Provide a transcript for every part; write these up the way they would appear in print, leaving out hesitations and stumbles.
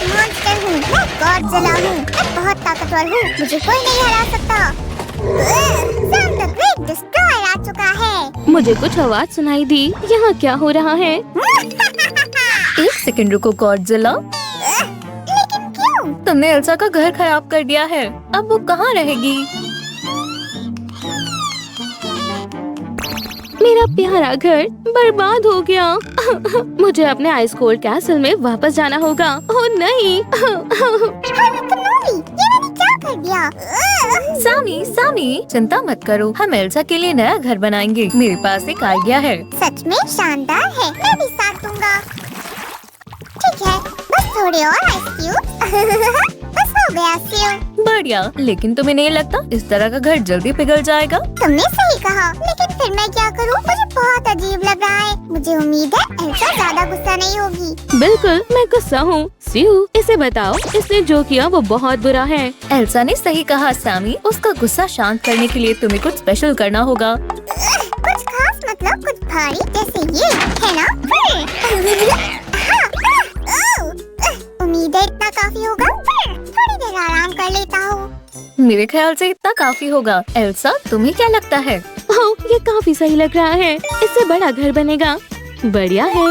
Monster हूँ, मैं Godzilla हूँ, मैं बहुत ताकतवर हूँ, मुझे कोई नहीं हरा सकता। सैम द ग्रेट डिस्ट्रॉयर आ चुका है। मुझे कुछ आवाज सुनाई दी। यहाँ क्या हो रहा है? एक सेकंड रुको गॉडजिला, लेकिन क्यों? तुमने एल्सा का घर खराब कर दिया है। अब वो कहाँ रहेगी? मेरा प्यारा घर बर्बाद हो गया। मुझे अपने आइस कोल्ड कैसल में वापस जाना होगा। ओह नहीं। कनोली, ये मैंने क्या कर दिया? सामी चिंता मत करो, हम एल्सा के लिए नया घर बनाएंगे। मेरे पास एक आइडिया है। सच में शानदार है, मैं भी साथ दूंगा। ठीक है, बस थोड़े और आइस क्यूब। बस हो गया सियो। बढ़िया, लेकिन तुम्हें नहीं लगता इस तरह का घर जल्दी पिघल जाएगा? तुमने सही कहा, लेकिन फिर मैं क्या करूँ? मुझे बहुत अजीब लग रहा है। मुझे उम्मीद है एल्सा ज्यादा गुस्सा नहीं होगी। बिल्कुल, मैं गुस्सा हूँ। सियू, इसे बताओ, इसने जो किया वो बहुत बुरा है। एल्सा ने सही कहा सामी, उसका गुस्सा शांत करने के लिए तुम्हें कुछ स्पेशल करना होगा। कुछ खास मतलब कुछ भारी, जैसे ये है ना? उम्मीद है इतना काफी होगा। थोड़ी देर आराम कर लेता हूँ। मेरे ख्याल से इतना काफी होगा। एल्सा, तुम्हें क्या लगता है? ओह, ये काफी सही लग रहा है। इससे बड़ा घर बनेगा। बढ़िया है।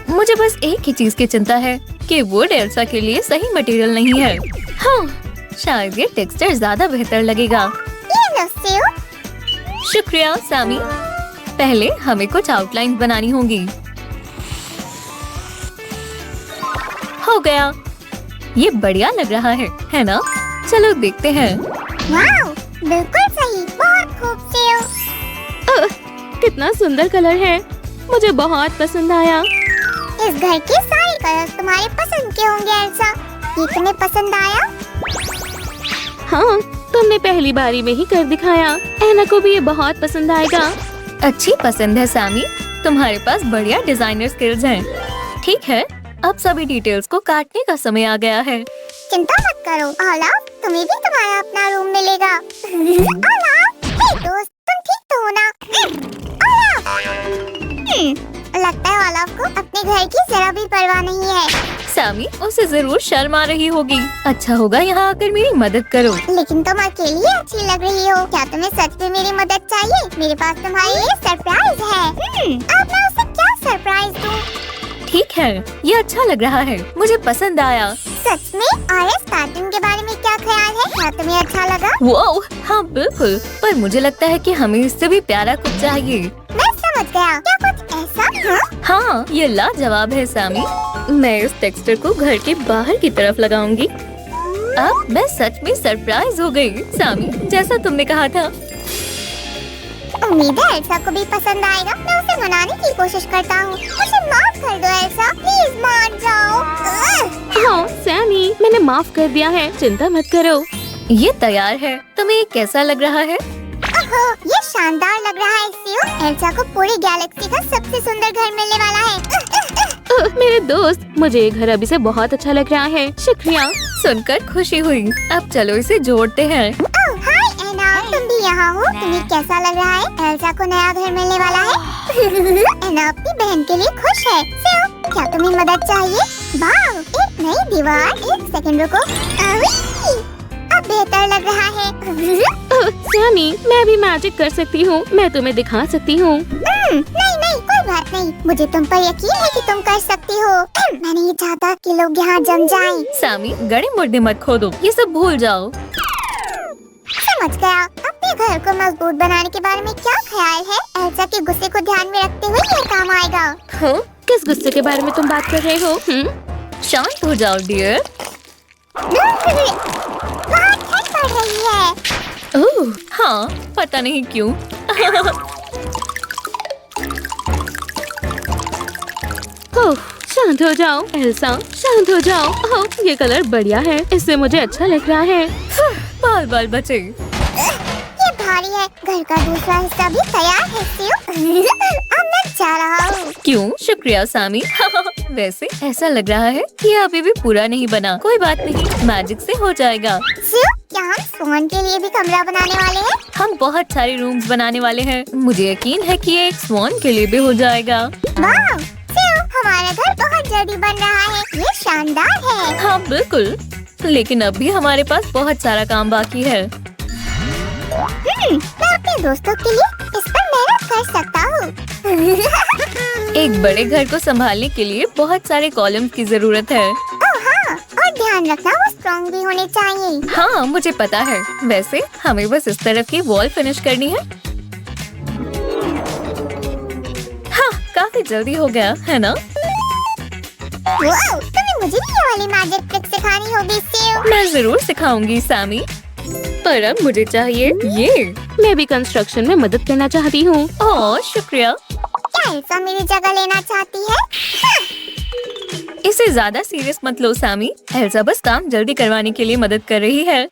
मुझे बस एक ही चीज की चिंता है कि वुड एल्सा के लिए सही मटेरियल नहीं है। हाँ, शायद ये टेक्सचर ज्यादा बेहतर लगेगा। ये लो सियो। शुक्रिया सामी। पहले हमें कुछ आउटलाइन बनानी होगी। हो गया, ये बढ़िया लग रहा है ना? चलो देखते हैं। वाओ, बिल्कुल सही, बहुत खूब सियो। कितना सुंदर कलर है, मुझे बहुत पसंद आया। इस घर के सारे कलर्स तुम्हारे पसंद के होंगे एल्सा। ये तुम्हें पसंद आया? हाँ, तुमने पहली बारी में ही कर दिखाया। एना को भी ये बहुत पसंद आएगा। अच्छी पसंद है सामी, तुम्हारे पास बढ़िया डिजाइनर स्किल्स हैं। ठीक है, अब सभी डिटेल्स को काटने का समय आ गया है। चिंता मत करो ओलाफ, तुम्हें भी तुम्हारा अपना रूम मिलेगा। ओलाफ, हे दोस्त, तुम ठीक तो हो ना? ओलाफ, लगता है ओलाफ को अपने घर की जरा भी परवाह नहीं है। सामी, उसे जरूर शर्म आ रही होगी। अच्छा होगा यहाँ आकर मेरी मदद करो। लेकिन तुम अकेली अच्छी लग रही हो। क्या तुम्हें सच में मेरी मदद चाहिए? मेरे पास तुम्हारे लिए सरप्राइज है। अब मैं उसे क्या सरप्राइज दूं? ठीक है, ये अच्छा लग रहा है, मुझे पसंद आया। सच में? और इस कार्टून के बारे में क्या ख्याल है? क्या तुम्हें अच्छा लगा? वो हाँ बिल्कुल, पर मुझे लगता है कि हमें इससे भी प्यारा कुछ चाहिए। मैं समझ गया, क्या कुछ ऐसा? हाँ, ये लाजवाब है सामी। मैं इस टेक्सचर को घर के बाहर की तरफ लगाऊंगी। अब मैं सच में सरप्राइज हो गई सामी, जैसा तुमने कहा था। उम्मीद है एल्सा को भी पसंद आएगा। मैं उसे मनाने की कोशिश करता हूँ। मुझे माफ कर दो एल्सा, प्लीज मान जाओ। हाँ सैमी, मैंने माफ कर दिया है, चिंता मत करो। ये तैयार है। तुम्हें ये कैसा लग रहा है? ओहो, ये शानदार लग रहा है सियो। एल्सा को पूरी गैलेक्सी का सबसे सुंदर घर मिलने वाला है। मेरे दोस्त, मुझे ये घर अभी से बहुत अच्छा लग रहा है। शुक्रिया। सुनकर खुशी हुई। अब चलो इसे जोड़ते हैं। ओह हाय एना, तुम भी यहाँ हो? तुम्हें कैसा लग रहा है? एल्सा को नया घर मिलने वाला है। एना अपनी बहन के लिए खुश है। सियो, क्या तुम्हें मदद चाहिए? वाह, एक नई दीवार। एक सेकंड रुको। अब बेहतर लग रहा है। सैमी, मैं भी मैजिक कर सकती हूँ। मैं तुम्हें दिखा सकती हूँ। नहीं नहीं, कोई बात नहीं। मुझे तुम पर यकीन है कि तुम कर सकती हो। मैं नहीं चाहता कि लोग यहाँ जम जाएं। सामी, गड़े मुड्डे मत खोदो, ये सब भूल जाओ। समझ गया। अपने घर को मजबूत बनाने के बारे में क्या ख्याल है? एल्सा के गुस्से को ध्यान में रखते हुए ये काम आएगा। हाँ? किस गुस्से के बारे में तुम बात कर रहे हो? शांत हो जाओ डियर। बहुत ठंड पड़ रही है। ओह हाँ, पता नहीं क्यों। ओह, शांत हो जाओ एल्सा, शांत हो जाओ। ओह, ये कलर बढ़िया है, इससे मुझे अच्छा लग रहा है। बाल बाल बचे। ये भारी है। घर का दूसरा हिस्सा भी तैयार है सियो। अब मैं जा रहा हूँ। क्यों? शुक्रिया सामी। वैसे ऐसा लग रहा है कि ये अभी भी पूरा नहीं बना। कोई बात नहीं, मैजिक से हो जाएगा। सियो, क्या हम स्वान के लिए भी कमरा बनाने वाले हैं? हम बहुत सारे रूम्स बनाने वाले हैं। मुझे यकीन है कि ये एक स्वान के लिए भी हो जाएगा। वाह, सियो, हमारा घर बहुत जल्दी बन रहा है। ये शानदार है। हाँ बिल्कुल, लेकिन अब भी हमारे पास बहुत सारा काम बाकी है। मैं अपने दोस्तों के लिए इस पर मेहनत कर सकता हूँ। एक बड़े घर को संभालने के लिए बहुत सारे कॉलम्स की जरूरत है। ओह हाँ, और ध्यान रखना वो स्ट्रॉन्ग भी होने चाहिए। हाँ मुझे पता है। वैसे हमें बस इस तरफ की वॉल फिनिश करनी है। हाँ काफी जल्दी हो गया है ना? वाओ, तुम्हें मुझे भी ये वाली मैजिक ट्रिक सिखानी होगी सेव। मैं जरूर सिखाऊंगी सैमी, पर अब मुझे चाहिए ये। मैं भी कंस्ट्रक्शन में मदद करना चाहती हूँ। ओह शुक्रिया। क्या एल्सा मेरी जगह लेना चाहती है? इसे ज्यादा सीरियस मत लो सैमी। एल्सा बस काम जल्दी करवाने के लिए मदद कर रही है।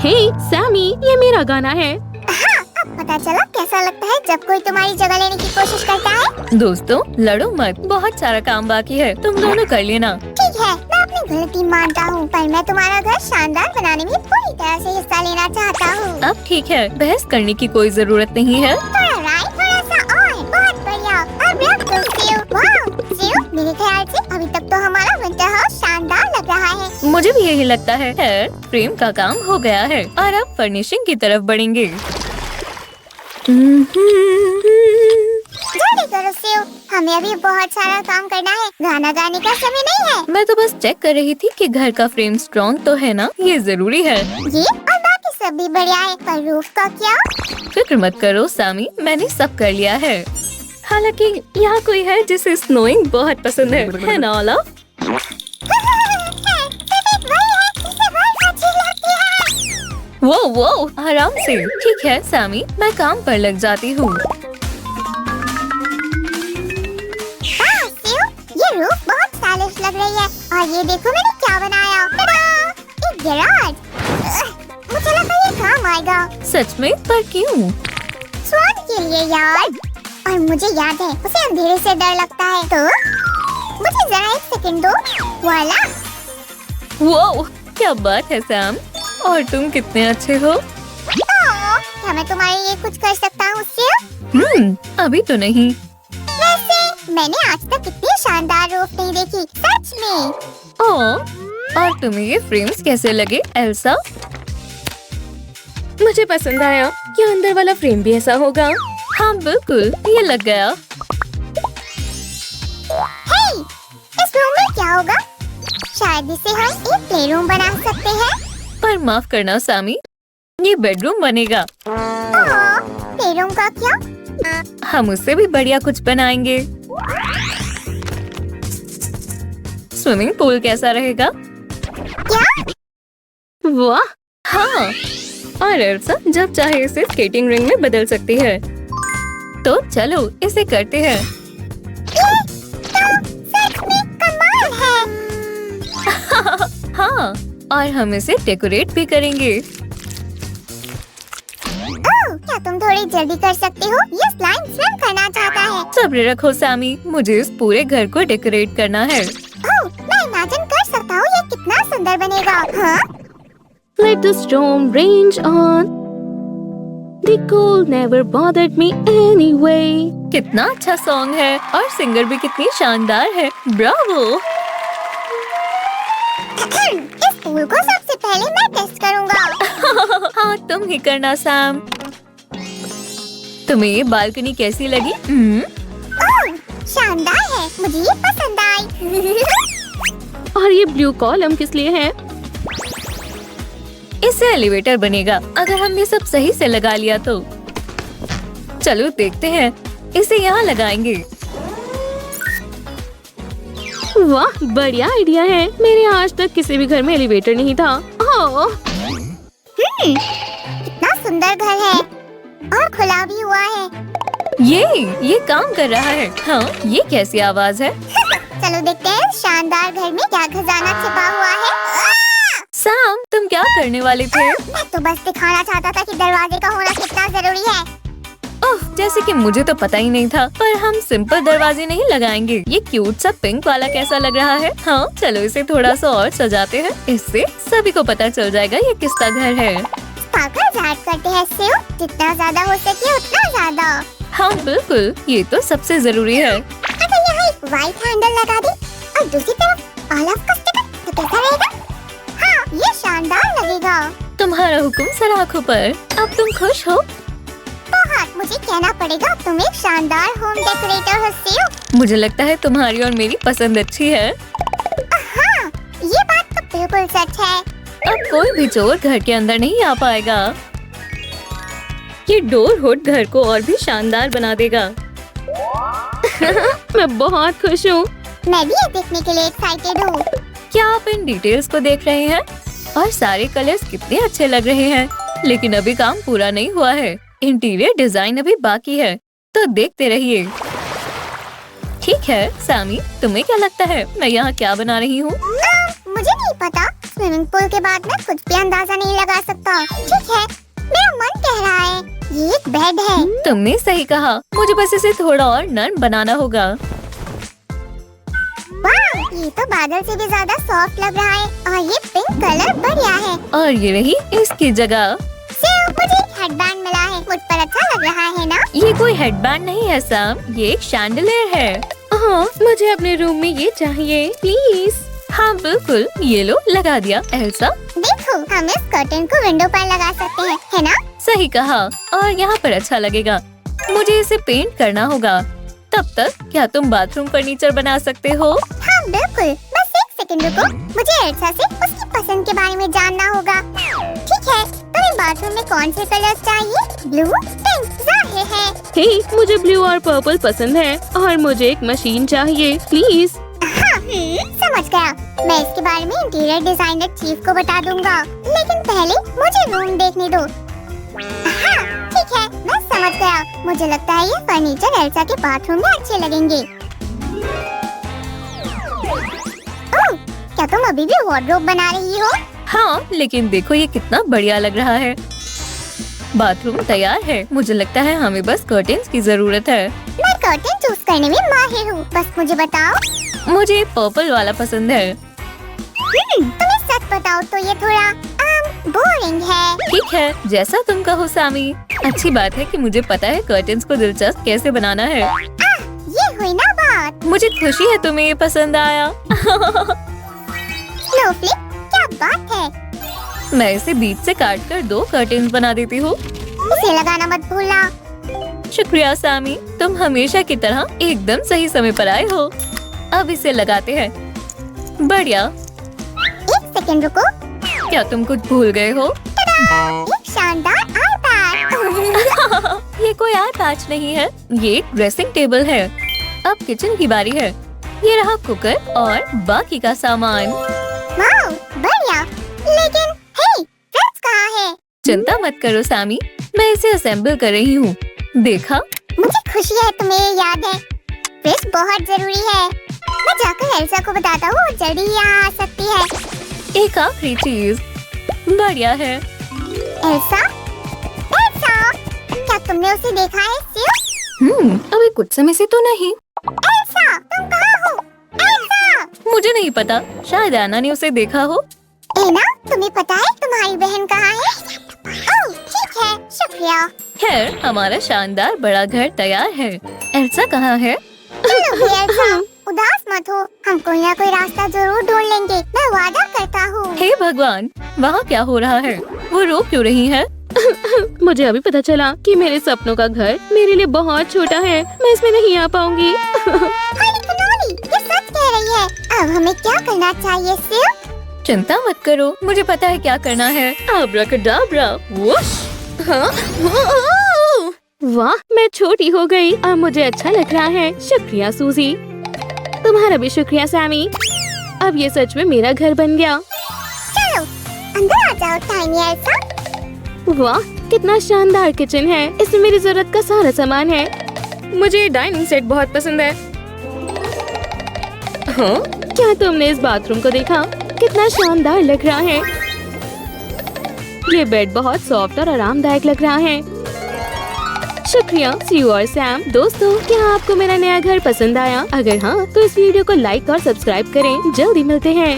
हे सैमी, ये मेरा गाना है। अब पता चला कैसा लगता है जब कोई तुम्हारी जगह लेने की कोशिश करता है। दोस्तों लड़ो मत, बहुत सारा काम बाकी है, तुम दोनों कर लेना। ठीक है, मैं अपनी गलती मानता हूँ, पर मैं तुम्हारा घर शानदार बनाने में पूरी तरह से हिस्सा लेना चाहता हूँ। अब ठीक है, बहस करने की कोई जरूरत नहीं है। थोड़ा राइट, थोड़ा सा और, बहुत बढ़िया। अब रख दो सेव। वाह सेव, मेरे ख्याल से अभी तक तो हमारा विंटर हाउस शानदार लग रहा है। मुझे भी यही लगता है। फ्रेम का काम हो गया है और अब फर्निशिंग की तरफ बढ़ेंगे। जल्दी करो सेव, हमें अभी बहुत सारा काम करना है। गाना गाने का समय नहीं है। मैं तो बस चेक कर रही थी कि घर का फ्रेम स्ट्रॉन्ग तो है ना, ये जरूरी है। ये और बाकी सब भी बढ़िया है, पर रूफ का क्या? फिक्र मत करो सैमी, मैंने सब कर लिया है। हालांकि यहाँ कोई है जिसे स्नोइंग बहुत पसंद है ना ओलाफ? वो आराम से। ठीक है सैमी, मैं काम पर लग जाती हूँ। ये रूफ बहुत स्टाइलिश लग रही है। और ये देखो मैंने क्या बनाया। टडा! एक गैराज। मुझे लगा ये काम आएगा। सच में? पर क्यों? स्वाद के लिए यार। और मुझे याद है उसे अंधेरे से डर लगता है, तो मुझे जरा एक सेकंड दो। वाला। वो क्या बात है सैम, और तुम कितने अच्छे हो। क्या मैं तुम्हारे लिए कुछ कर सकता हूँ सेव? अभी तो नहीं। वैसे मैंने आज तक इतनी शानदार रूफ नहीं देखी, सच में। और तुम्हें ये फ्रेम्स कैसे लगे एल्सा? मुझे पसंद आया। क्या अंदर वाला फ्रेम भी ऐसा होगा? हाँ बिल्कुल, ये लग गया। हे, इस रूम में क्या होगा? शायद इसे हम एक प्ले रूम बना सकते हैं। पर माफ करना सैमी, ये बेडरूम बनेगा। प्ले रूम का क्या? हम उससे भी बढ़िया कुछ बनाएंगे। स्विमिंग पूल कैसा रहेगा? क्या? वाह, हाँ, और एल्सा जब चाहे इसे स्केटिंग रिंग में बदल सकती है। तो चलो इसे करते हैं। ये तो सच में कमाल है। हाँ, और हम इसे डेकोरेट भी करेंगे। क्या तुम थोड़ी जल्दी कर सकते हो? ये स्लाइम स्विम करना चाहता है। सब्र रखो सैमी, मुझे इस पूरे घर को डेकोरेट करना है। मैं इमेजिन कर सकता हूँ ये कितना सुंदर बनेगा। हाँ? let the storm range on. The cold never bothered me anyway. कितना अच्छा सॉन्ग है और सिंगर भी कितनी शानदार है। ब्रावो! इस पूल को सबसे पहले मैं टेस्ट करूँगा। हाँ तुम ही करना सैम। तुम्हें ये बालकनी कैसी लगी? शानदार है, मुझे ये पसंद आई। और ये ब्लू कॉलम किस लिए है? इससे एलिवेटर बनेगा अगर हम ये सब सही से लगा लिया तो। चलो देखते हैं, इसे यहाँ लगाएंगे। वाह, बढ़िया आइडिया है। मेरे आज तक किसी भी घर में एलिवेटर नहीं था। कितना सुंदर घर है और खुला भी हुआ है। ये काम कर रहा है। हाँ, ये कैसी आवाज है? चलो देखते हैं शानदार घर में क्या खजाना छिपा हुआ है। सैम, तुम क्या करने वाले थे? मैं तो बस दिखाना चाहता था कि दरवाजे का होना कितना जरूरी है। ओह, जैसे कि मुझे तो पता ही नहीं था। पर हम सिंपल दरवाजे नहीं लगाएंगे। ये क्यूट सा पिंक वाला कैसा लग रहा है? हाँ, चलो इसे थोड़ा सा और सजाते हैं। इससे सभी को पता चल जाएगा ये किसका घर है। कागजात करते हैं सेव, जितना ज्यादा हो सके उतना ज्यादा। हाँ बिल्कुल, ये तो सबसे जरूरी है। अगर यहाँ एक व्हाइट हैंडल लगा दे और दूसरी तरफ ऑलिव का स्टिकर तो कैसा रहेगा? हाँ, ये शानदार लगेगा। तुम्हारा हुक्म सर आँखों पर। अब तुम खुश हो? बहुत, मुझे कहना पड़ेगा तुम एक शानदार होम डेकोरेटर हो सेव। मुझे लगता है तुम्हारी और मेरी पसंद अच्छी है। हाँ, ये बात तो बिल्कुल सच है। अब कोई भी चोर घर के अंदर नहीं आ पाएगा। ये डोर हुड घर को और भी शानदार बना देगा। मैं बहुत खुश हूँ। मैं भी ये देखने के लिए एक्साइटेड हूँ। क्या आप इन डिटेल्स को देख रहे हैं? और सारे कलर्स कितने अच्छे लग रहे हैं। लेकिन अभी काम पूरा नहीं हुआ है। इंटीरियर डिजाइन अभी बाकी है, तो देखते रहिए। ठीक है सामी, तुम्हें क्या लगता है मैं यहाँ क्या बना रही हूँ? मुझे नहीं पता। स्विमिंग पूल के बाद मैं कुछ भी अंदाजा नहीं लगा सकता। ठीक है, मेरा मन कह रहा है ये एक बेड है। तुमने सही कहा। मुझे बस इसे थोड़ा और नरम बनाना होगा। वाह, ये तो बादल से भी ज्यादा सॉफ्ट लग रहा है और ये पिंक कलर बढ़िया है। और ये रही इसकी जगह। सेव, मुझे एक हेडबैंड मिला है। मुझ पर अच्छा लग रहा है ना? ये कोई हेडबैंड नहीं है सैम, ये एक शैंडलियर है। हाँ, मुझे अपने रूम में ये चाहिए प्लीज। हाँ बिल्कुल, ये लो लगा दिया। एल्सा देखो, हम इस कर्टन को विंडो पर लगा सकते हैं, है ना? सही कहा। और यहाँ पर अच्छा लगेगा। मुझे इसे पेंट करना होगा। तब तक क्या तुम बाथरूम फर्नीचर बना सकते हो? हाँ बिल्कुल, बस एक सेकंड रुको। मुझे एल्सा से उसकी पसंद के बारे में जानना होगा। ठीक है, तुम्हें बाथरूम में कौन से कलर्स चाहिए? ब्लू, पिंक, जाहिर है। हे, मुझे ब्लू और पर्पल पसंद है और मुझे एक मशीन चाहिए प्लीज। हाँ, समझ गया। मैं इसके बारे में इंटीरियर डिजाइनर चीफ को बता दूंगा, लेकिन पहले मुझे रूम देखने दो। हाँ, ठीक है, मैं समझ गया। मुझे लगता है ये फर्नीचर एल्सा के बाथरूम में अच्छे लगेंगे। ओह, क्या तुम अभी भी वार्डरोब बना रही हो? हाँ, लेकिन देखो ये कितना बढ़िया लग रहा है। बाथरूम तैयार है। मुझे लगता है हमें बस कर्टेन्स की जरूरत है। मैं कर्टेन चूज करने में माहिर हूँ। बस मुझे बताओ। मुझे पर्पल वाला पसंद है। तुम्हें सच बताओ तो ये थोड़ा बोरिंग है। ठीक है, जैसा तुम कहो सामी। अच्छी बात है कि मुझे पता है कर्टेन्स को दिलचस्प कैसे बनाना है। ये हुई ना बात। मुझे खुशी है तुम्हें ये पसंद आया। स्नोफ्लेक, क्या बात है। मैं इसे बीच से काट कर 2 कर्टेन्स बना देती हूँ। इसे लगाना मत भूलना। शुक्रिया सामी, तुम हमेशा की तरह एकदम सही समय पर आए हो। अब इसे लगाते हैं। बढ़िया। एक सेकंड रुको। क्या तुम कुछ भूल गए हो? एक शानदार आईपैड। ये कोई आई पैच नहीं है, ये एक ड्रेसिंग टेबल है। अब किचन की बारी है। ये रहा कुकर और बाकी का सामान। वाओ, बढ़िया। लेकिन हे, फ्रिज कहाँ है? चिंता मत करो सामी, मैं इसे असेंबल कर रही हूँ। देखा? मुझे खुशी है तुम्हें ये याद है। फ्रिज बहुत जरूरी है। मैं जाकर एल्सा को बताता हूँ, वो जल्दी ही यहाँ आ सकती है। एक आखिरी चीज। बढ़िया है। एल्सा, एल्सा, क्या तुमने उसे देखा है सेव? अभी कुछ समय से तो नहीं। एल्सा, तुम कहाँ हो? एल्सा! मुझे नहीं पता, शायद एना ने उसे देखा हो। एना, तुम्हें पता है तुम्हारी बहन कहाँ है? ओह, ठीक है, शुक्रिया। खैर, हमारा शानदार बड़ा घर तैयार है। एल्सा कहाँ है? चलो भी एल्सा, उदास मत हो। हम कोई ना कोई रास्ता जरूर ढूंढ लेंगे, मैं वादा करता हूँ। हे भगवान, वहाँ क्या हो रहा है? वो रो क्यों रही है? मुझे अभी पता चला कि मेरे सपनों का घर मेरे लिए बहुत छोटा है। मैं इसमें नहीं आ पाऊंगी। हाय कनोली, ये सच कह रही है। अब हमें क्या करना चाहिए सेव? चिंता मत करो, मुझे पता है क्या करना है। आब्राकडाब्रा, वुश। हाँ? वाह, मैं छोटी हो गई और मुझे अच्छा लग रहा है। शुक्रिया सूजी। तुम्हारा भी शुक्रिया सैमी। अब ये सच में मेरा घर बन गया। चलो अंदर आ जाओ टाइनी एल्सा। वाह, कितना शानदार किचन है। इसमें मेरी जरूरत का सारा सामान है। मुझे डाइनिंग सेट बहुत पसंद है। हाँ? क्या तुमने इस बाथरूम को देखा? कितना शानदार लग रहा है। ये बेड बहुत सॉफ्ट और आरामदायक लग रहा है। शुक्रिया सीयू और सैम। दोस्तों, क्या आपको मेरा नया घर पसंद आया? अगर हाँ, तो इस वीडियो को लाइक और सब्सक्राइब करें। जल्दी मिलते हैं।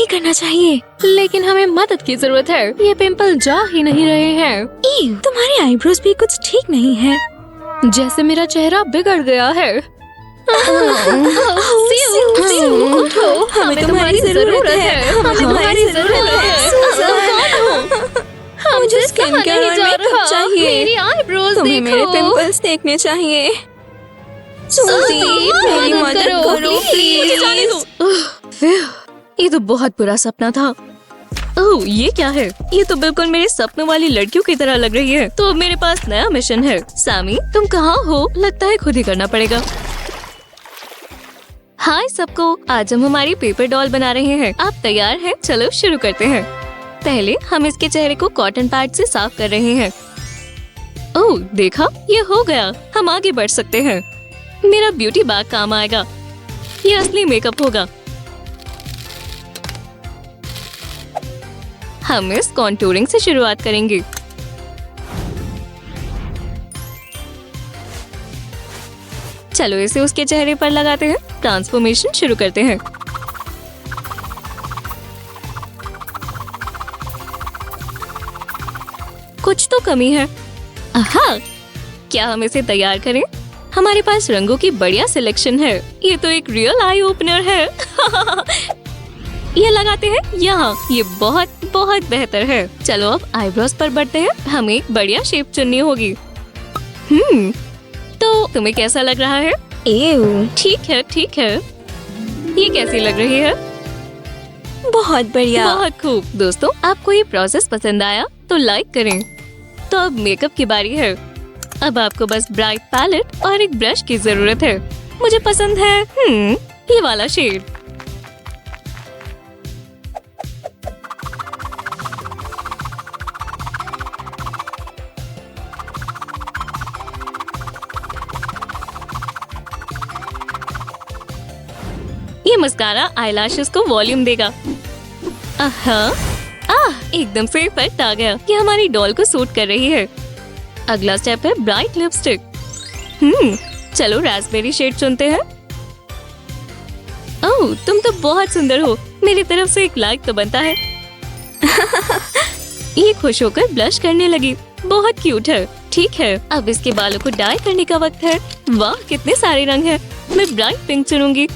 करना चाहिए। लेकिन हमें मदद की जरूरत है, ये पिंपल जा ही नहीं रहे हैं। तुम्हारी आईब्रोज भी कुछ ठीक नहीं है। जैसे मेरा चेहरा बिगड़ गया है। उठो, हमें तुम्हारी जरूरत है। हमें तुम्हारी जरूरत है। मुझे स्किन केयर चाहिए। मेरी आईब्रोज तुम्हें मेरे पिंपल्स देखने चाहिए। सूजी, मेरी मदद करो प्लीज। ये तो बहुत बुरा सपना था। ओह, ये क्या है? ये तो बिल्कुल मेरे सपनों वाली लड़कियों की तरह लग रही है। तो अब मेरे पास नया मिशन है। सामी, तुम कहाँ हो? लगता है खुद ही करना पड़ेगा। हाय सबको, आज हम हमारी पेपर डॉल बना रहे हैं। आप तैयार हैं? चलो शुरू करते हैं। पहले हम इसके चेहरे को कॉटन पैड से साफ कर रहे हैं। ओह, देखा, ये हो गया। हम आगे बढ़ सकते हैं। मेरा ब्यूटी बैग काम आएगा। ये असली मेकअप होगा। हम इस कॉन्टूरिंग से शुरुआत करेंगे। चलो इसे उसके चेहरे पर लगाते हैं। ट्रांसफॉर्मेशन शुरू करते हैं। कुछ तो कमी है। आहा, क्या हम इसे तैयार करें? हमारे पास रंगों की बढ़िया सिलेक्शन है। ये तो एक रियल आई ओपनर है। ये लगाते हैं यहाँ। ये बहुत बहुत बेहतर है। चलो अब आईब्रोज पर बढ़ते हैं। हमें एक बढ़िया शेप चुननी होगी। तो तुम्हें कैसा लग रहा है? ठीक है, ठीक है। ये कैसी लग रही है? बहुत बढ़िया, बहुत खूब। दोस्तों, आपको ये प्रोसेस पसंद आया तो लाइक करें। तो अब मेकअप की बारी है। अब आपको बस ब्राइट पैलेट और एक ब्रश की जरूरत है। मुझे पसंद है ये वाला शेड। ये मस्कारा आईलैशेस को वॉल्यूम देगा। एकदम से इफेक्ट आ गया। ये हमारी डॉल को सूट कर रही है। अगला स्टेप है ब्राइट लिपस्टिक। चलो रास्पबेरी शेड चुनते हैं। ओह, तुम तो बहुत सुंदर हो। मेरी तरफ से एक लाइक तो बनता है। ये खुश होकर ब्लश करने लगी। बहुत क्यूट है। ठीक है, अब इसके बालों को डाई करने का वक्त है। वाह, कितने सारे रंग हैं। मैं ब्राइट पिंक चुनूंगी।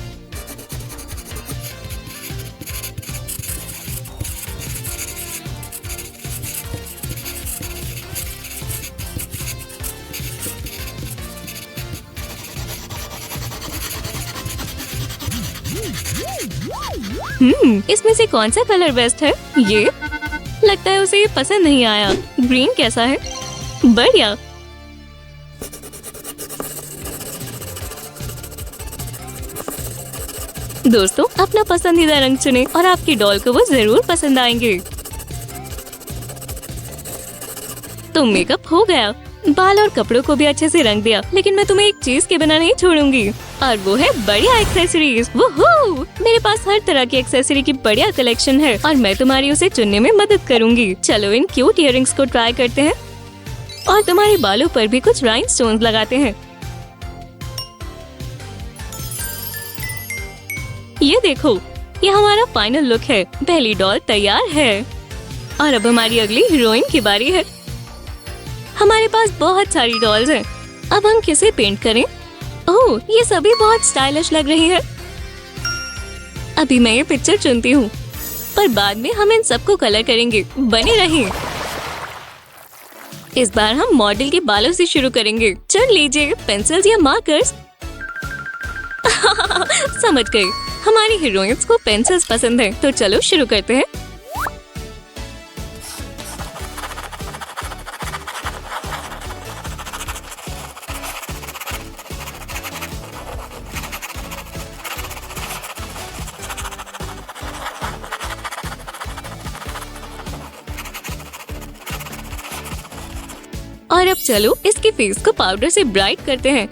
इसमें से कौन सा कलर बेस्ट है? ये लगता है उसे ये पसंद नहीं आया। ग्रीन कैसा है? बढ़िया। दोस्तों, अपना पसंदीदा रंग चुनें और आपकी डॉल को वो जरूर पसंद आएंगे। तो मेकअप हो गया। बाल और कपड़ों को भी अच्छे से रंग दिया। लेकिन मैं तुम्हें एक चीज के बिना नहीं छोड़ूंगी, और वो है बढ़िया एक्सेसरीज। वूहू! मेरे पास हर तरह की एक्सेसरी की बढ़िया कलेक्शन है और मैं तुम्हारी उसे चुनने में मदद करूंगी। चलो इन क्यूट इयररिंग्स को ट्राई करते हैं और तुम्हारे बालों पर भी कुछ राइनस्टोन्स लगाते हैं। ये देखो, ये हमारा फाइनल लुक है। पहली डॉल तैयार है और अब हमारी अगली हीरोइन की बारी है। हमारे पास बहुत सारी डॉल्स हैं। अब हम किसे पेंट करें? ओह, ये सभी बहुत स्टाइलिश लग रही है। अभी मैं ये पिक्चर चुनती हूँ, पर बाद में हम इन सबको कलर करेंगे। बने रहें। इस बार हम मॉडल के बालों से शुरू करेंगे। चुन लीजिए पेंसिल्स या मार्कर्स। समझ गए, हमारी हीरोइंस को पेंसिल्स पसंद है। तो चलो शुरू करते हैं। और अब चलो इसके फेस को पाउडर से ब्राइट करते हैं।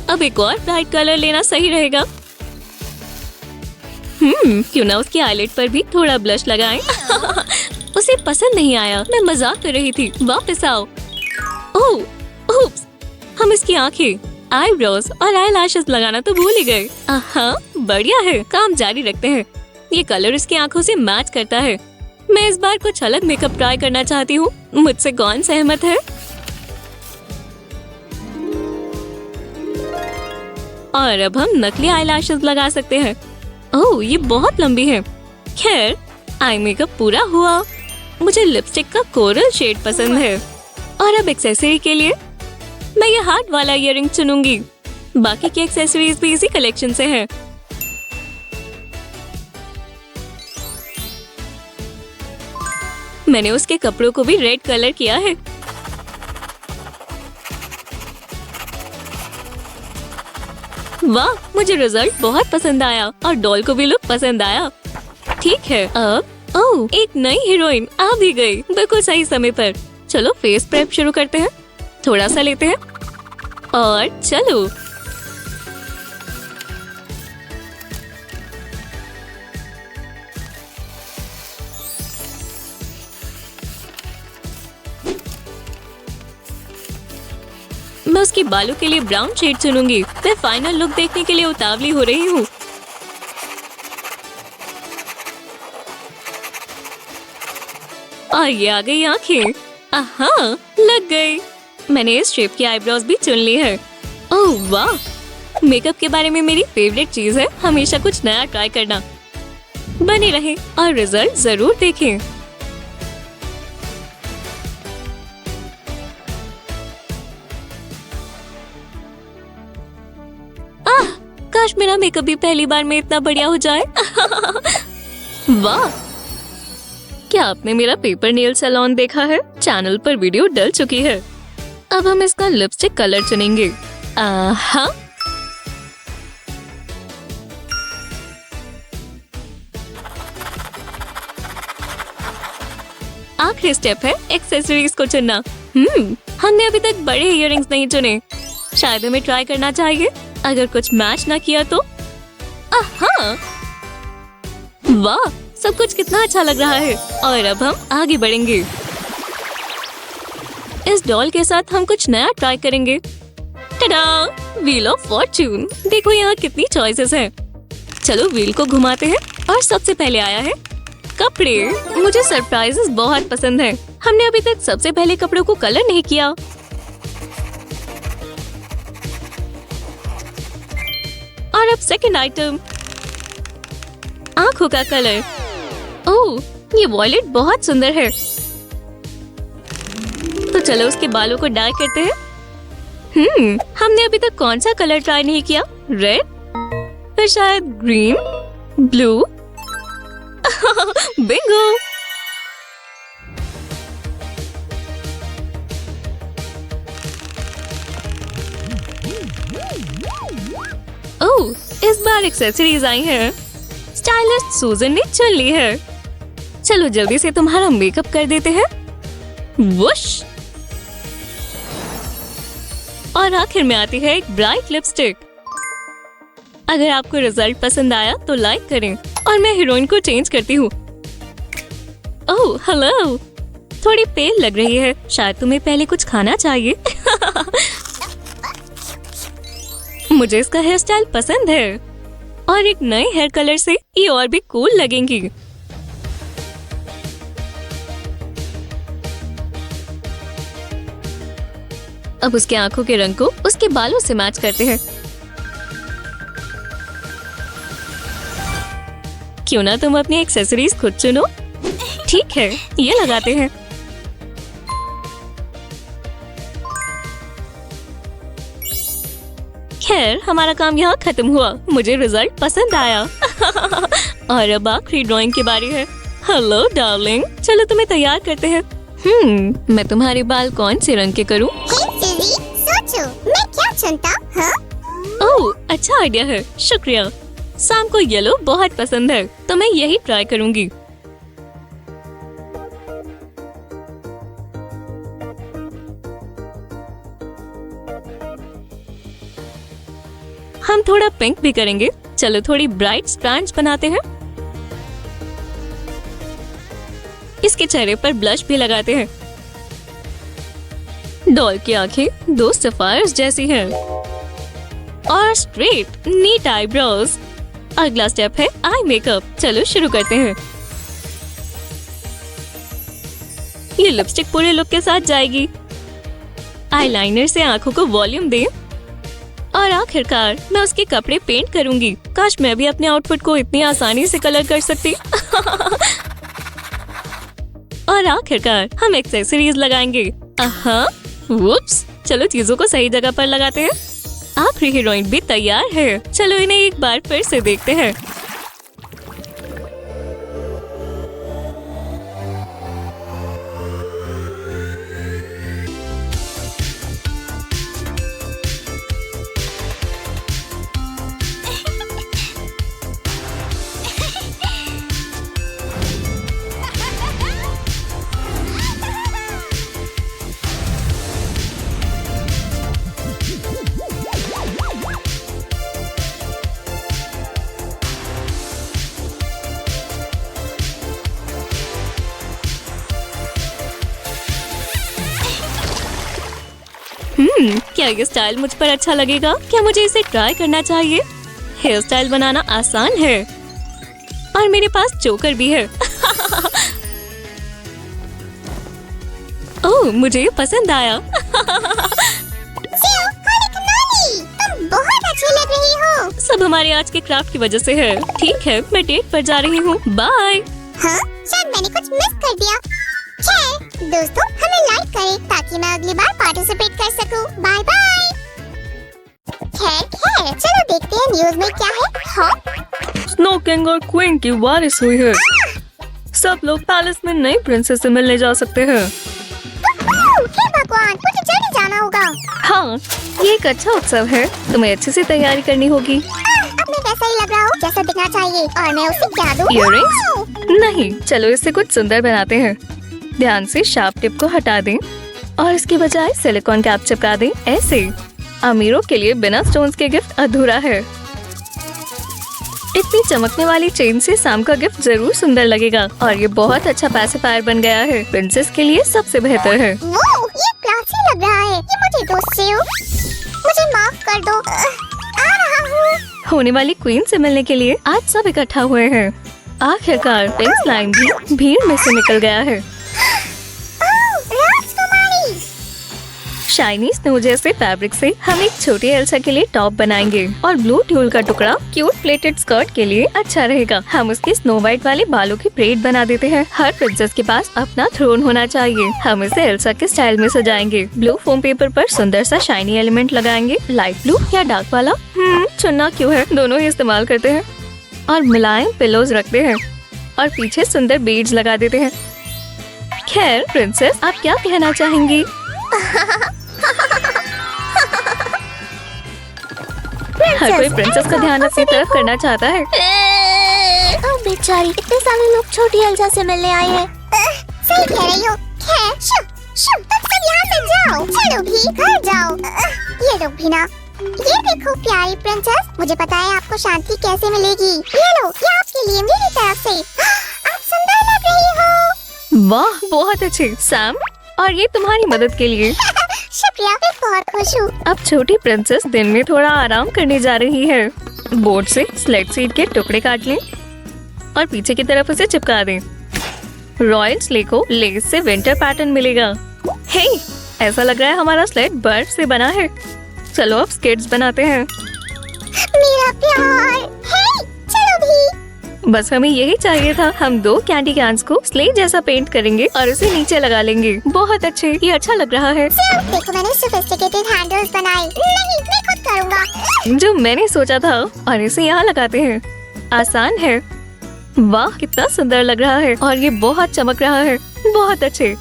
अब एक और ब्राइट कलर लेना सही रहेगा। क्यों ना उसकी आईलिड पर भी थोड़ा ब्लश लगाएं। उसे पसंद नहीं आया। मैं मजाक कर रही थी। वापस आओ। ओह, उप्स, हम इसकी आंखें। आईब्रोज और आई लैशेस लगाना तो भूल ही गए। हाँ, बढ़िया है, काम जारी रखते हैं। ये कलर इसकी आंखों से मैच करता है। मैं इस बार कुछ अलग मेकअप ट्राई करना चाहती हूँ। मुझसे कौन सहमत है? और अब हम नकली आई लैशेस लगा सकते हैं। ओह, ये बहुत लंबी है। खैर, आई मेकअप पूरा हुआ। मुझे लिपस्टिक का कोरल शेड पसंद है। और अब एक्सेसरी के लिए मैं ये हार्ट वाला इयररिंग चुनूंगी। बाकी की एक्सेसरीज भी इसी कलेक्शन से हैं। मैंने उसके कपड़ों को भी रेड कलर किया है। वाह, मुझे रिजल्ट बहुत पसंद आया और डॉल को भी लुक पसंद आया। ठीक है, अब ओह, एक नई हीरोइन आ भी गई, बिल्कुल सही समय पर। चलो फेस प्रेप शुरू करते हैं। थोड़ा सा लेते हैं और चलो। मैं उसकी बालों के लिए ब्राउन शेड चुनूंगी। मैं फाइनल लुक देखने के लिए उतावली हो रही हूँ। और ये आ गई आंखें। आहा, लग गई। मैंने इस शेप की आईब्रोज भी चुन ली है। ओह वाह, मेकअप के बारे में मेरी फेवरेट चीज है हमेशा कुछ नया ट्राई करना। बने रहे और रिजल्ट जरूर देखें। काश मेरा मेकअप भी पहली बार में इतना बढ़िया हो जाए। वाह, क्या आपने मेरा पेपर नेल सैलून देखा है? चैनल पर वीडियो डल चुकी है। अब हम इसका लिपस्टिक कलर चुनेंगे। आहा, आखिरी स्टेप है एक्सेसरीज को चुनना। हमने अभी तक बड़े इयररिंग्स नहीं चुने। शायद हमें ट्राई करना चाहिए। अगर कुछ मैच ना किया तो। आहा, वाह, सब कुछ कितना अच्छा लग रहा है। और अब हम आगे बढ़ेंगे। इस डॉल के साथ हम कुछ नया ट्राई करेंगे। टडा, व्हील ऑफ फॉर्च्यून। देखो यहाँ कितनी चॉइसेस हैं। चलो व्हील को घुमाते हैं और सबसे पहले आया है कपड़े। मुझे सरप्राइजेस बहुत पसंद है। हमने अभी तक सबसे पहले कपड़ों को कलर नहीं किया। और अब सेकंड आइटम, आंखों का कलर। ओह, ये वॉयलेट बहुत सुंदर है। तो चलो उसके बालों को डाई करते हैं। हमने अभी तक कौन सा कलर ट्राई नहीं किया? रेड, फिर शायद ग्रीन, ब्लू। बिंगो। ओह, इस बार एक्सेसरीज आई हैं। स्टाइलिस्ट सूजन ने चुन ली है। चलो जल्दी से तुम्हारा मेकअप कर देते हैं। वुश। और आखिर में आती है एक ब्राइट लिपस्टिक। अगर आपको रिजल्ट पसंद आया तो लाइक करें और मैं हीरोइन को चेंज करती हूँ। ओह हेलो, थोड़ी पेल लग रही है। शायद तुम्हें पहले कुछ खाना चाहिए। मुझे इसका हेयर स्टाइल पसंद है और एक नए हेयर कलर से ये और भी कूल लगेंगी। अब उसके आंखों के रंग को उसके बालों से मैच करते हैं। क्यों ना तुम अपनी एक्सेसरीज खुद चुनो। ठीक है, ये लगाते हैं। खैर, हमारा काम यहाँ खत्म हुआ। मुझे रिजल्ट पसंद आया। और अब आखिरी ड्राइंग की बारी है। हेलो डार्लिंग, चलो तुम्हें तैयार करते हैं। मैं तुम्हारे बाल कौन से रंग के करूँ? सोचो, मैं क्या चुनता? हाँ? ओह, अच्छा आइडिया है, शुक्रिया। शाम को येलो बहुत पसंद है तो मैं यही ट्राई करूँगी। हम थोड़ा पिंक भी करेंगे। चलो थोड़ी ब्राइट स्ट्रैंड्स बनाते हैं। इसके चेहरे पर ब्लश भी लगाते हैं। डॉल की आंखें दो सफायर्स जैसी हैं। और स्ट्रेट नीट आईब्रोज। अगला स्टेप है आई मेकअप। चलो शुरू करते हैं। ये लिपस्टिक पूरे लुक के साथ जाएगी। आईलाइनर से आंखों को वॉल्यूम दें और आखिरकार मैं उसके कपड़े पेंट करूंगी। काश मैं भी अपने आउटफिट को इतनी आसानी से कलर कर सकती। और आखिरकार हम एक्सेसरीज लगाएंगे। वुप्स, चलो चीजों को सही जगह पर लगाते हैं। आखिरी हीरोइन भी तैयार है। चलो इन्हें एक बार फिर से देखते हैं। क्या ये स्टाइल मुझ पर अच्छा लगेगा? क्या मुझे इसे ट्राई करना चाहिए? हेयर स्टाइल बनाना आसान है और मेरे पास चोकर भी है। ओह, मुझे ये पसंद आया। तुम बहुत अच्छी लग रही हो। सब हमारे आज के क्राफ्ट की वजह से है। ठीक है, मैं डेट पर जा रही हूँ। बाय। हाँ, शायद मैंने कुछ मिस कर दिया। खैर दोस्तों, हमें लाइक करें ताकि मैं अगली बार पार्टिसिपेट कर सकूं। Bye bye. खैर चलो देखते हैं न्यूज़ में क्या है। हाँ, स्नो किंग और क्वीन की वारिस हुई है। सब लोग पैलेस में नई प्रिंसेस से मिलने जा सकते हैं। हे भगवान, मुझे जल्दी जाना होगा। हाँ, ये एक अच्छा उत्सव है। तुम्हें अच्छे से तैयारी करनी होगी। अब मैं वैसा ही लग रहा हूँ जैसा दिखना चाहिए। और मैं उसे क्या दूँ? इयररिंग्स? नहीं, चलो इससे कुछ सुंदर बनाते हैं। ध्यान से शार्प टिप को हटा दें और इसके बजाय सिलिकॉन कैप चिपका दें। ऐसे अमीरों के लिए बिना स्टोन्स के गिफ्ट अधूरा है। इतनी चमकने वाली चेन से शाम का गिफ्ट जरूर सुंदर लगेगा और ये बहुत अच्छा पैसिफायर बन गया है। प्रिंसेस के लिए सबसे बेहतर है। वो, ये क्लासी लग रहा है। ये मुझे दो सेव। मुझे माफ कर दो। आ रहा हूँ। होने वाली क्वीन से मिलने के लिए आज सब इकट्ठा हुए हैं। आखिरकार पिंक स्लाइम भी भीड़ में से निकल गया है। राजकुमारी। शाइनी स्नो जैसे फैब्रिक से हम एक छोटी एल्सा के लिए टॉप बनाएंगे और ब्लू ट्यूल का टुकड़ा क्यूट प्लेटेड स्कर्ट के लिए अच्छा रहेगा। हम उसके स्नो वाइट वाले बालों की ब्रेड बना देते हैं। हर प्रिंसेस के पास अपना थ्रोन होना चाहिए। हम इसे एल्सा के स्टाइल में सजाएंगे। ब्लू फोम पेपर पर सुंदर सा शाइनी एलिमेंट लगाएंगे। लाइट ब्लू या डार्क वाला? चुनना क्यों है, दोनों ही इस्तेमाल करते हैं। और मुलायम पिलोज रखते हैं और पीछे सुंदर बीड्स लगा देते हैं। खैर प्रिंसेस, आप क्या कहना चाहेंगी? हर कोई प्रिंसेस का ध्यान अपनी तरफ करना चाहता है। ओह बेचारी, इतने सारे लोग छोटी एल्सा से मिलने आए हैं। सही कह रही हो। खैर, तुम सब यहाँ से जाओ। चलो भी घर जाओ। ये लोग भी ना। ये देखो प्यारी प्रिंसेस, मुझे पता है आपको शांति कैसे मिलेगी। ये लो, ये आपके लिए मेरी तरफ से। आप सुंदर लग रही हो। वाह, बहुत अच्छे। सैम, और ये तुम्हारी मदद के लिए। शुक्रिया, मैं बहुत खुश हूँ। अब छोटी प्रिंसेस दिन में थोड़ा आराम करने जा रही है। बोर्ड से स्लेट सीट के टुकड़े काट लें और पीछे की तरफ उसे चिपका दें। रॉयल स्ले को लेस से विंटर पैटर्न मिलेगा। हे, ऐसा लग रहा है हमारा स्लेट बर्फ से बना है। चलो अब स्केट्स बनाते हैं। मेरा प्यार। हे, चलो भी। बस हमें यही चाहिए था। हम 2 कैंडी कैन्स को स्ले जैसा पेंट करेंगे और इसे नीचे लगा लेंगे। बहुत अच्छे, ये अच्छा लग रहा है। देखो, मैंने सोफिस्टिकेटेड हैंडल्स बनाए। नहीं, मैं खुद करूँगा। जो मैंने सोचा था। और इसे यहाँ लगाते हैं। आसान है। वाह, कितना सुंदर लग रहा है और ये बहुत चमक रहा है। बहुत अच्छे।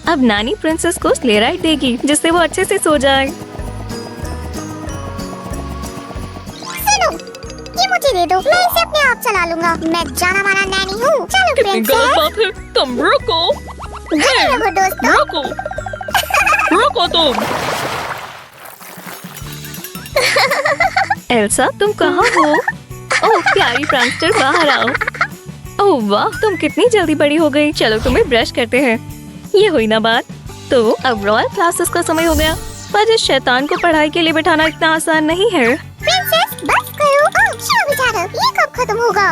अब नानी प्रिंसेस को स्ले राइड देगी जिससे वो अच्छे से सो जाए। सुनो, ये मुझे दे दो। मैं इसे अपने आप चला लूंगा। मैं जाना माना नैनी हूँ। चलो प्रिंसेस। बात है, तुम रुको। रहो दोस्तों। रुको, रुको तुम। एल्सा, तुम कहाँ हो? ओह प्यारी प्रैंकस्टर, बाहर आओ। ओह वाह, तुम कितनी जल्दी बड़ी हो गई। चलो तुम्हें ब्रश करते हैं। ये हुई ना बात। तो अब रॉयल क्लासेस का समय हो गया। पर इस शैतान को पढ़ाई के लिए बिठाना इतना आसान नहीं है। प्रिंसेस बस करो। ओह शो बेचारा, ये कब खत्म होगा?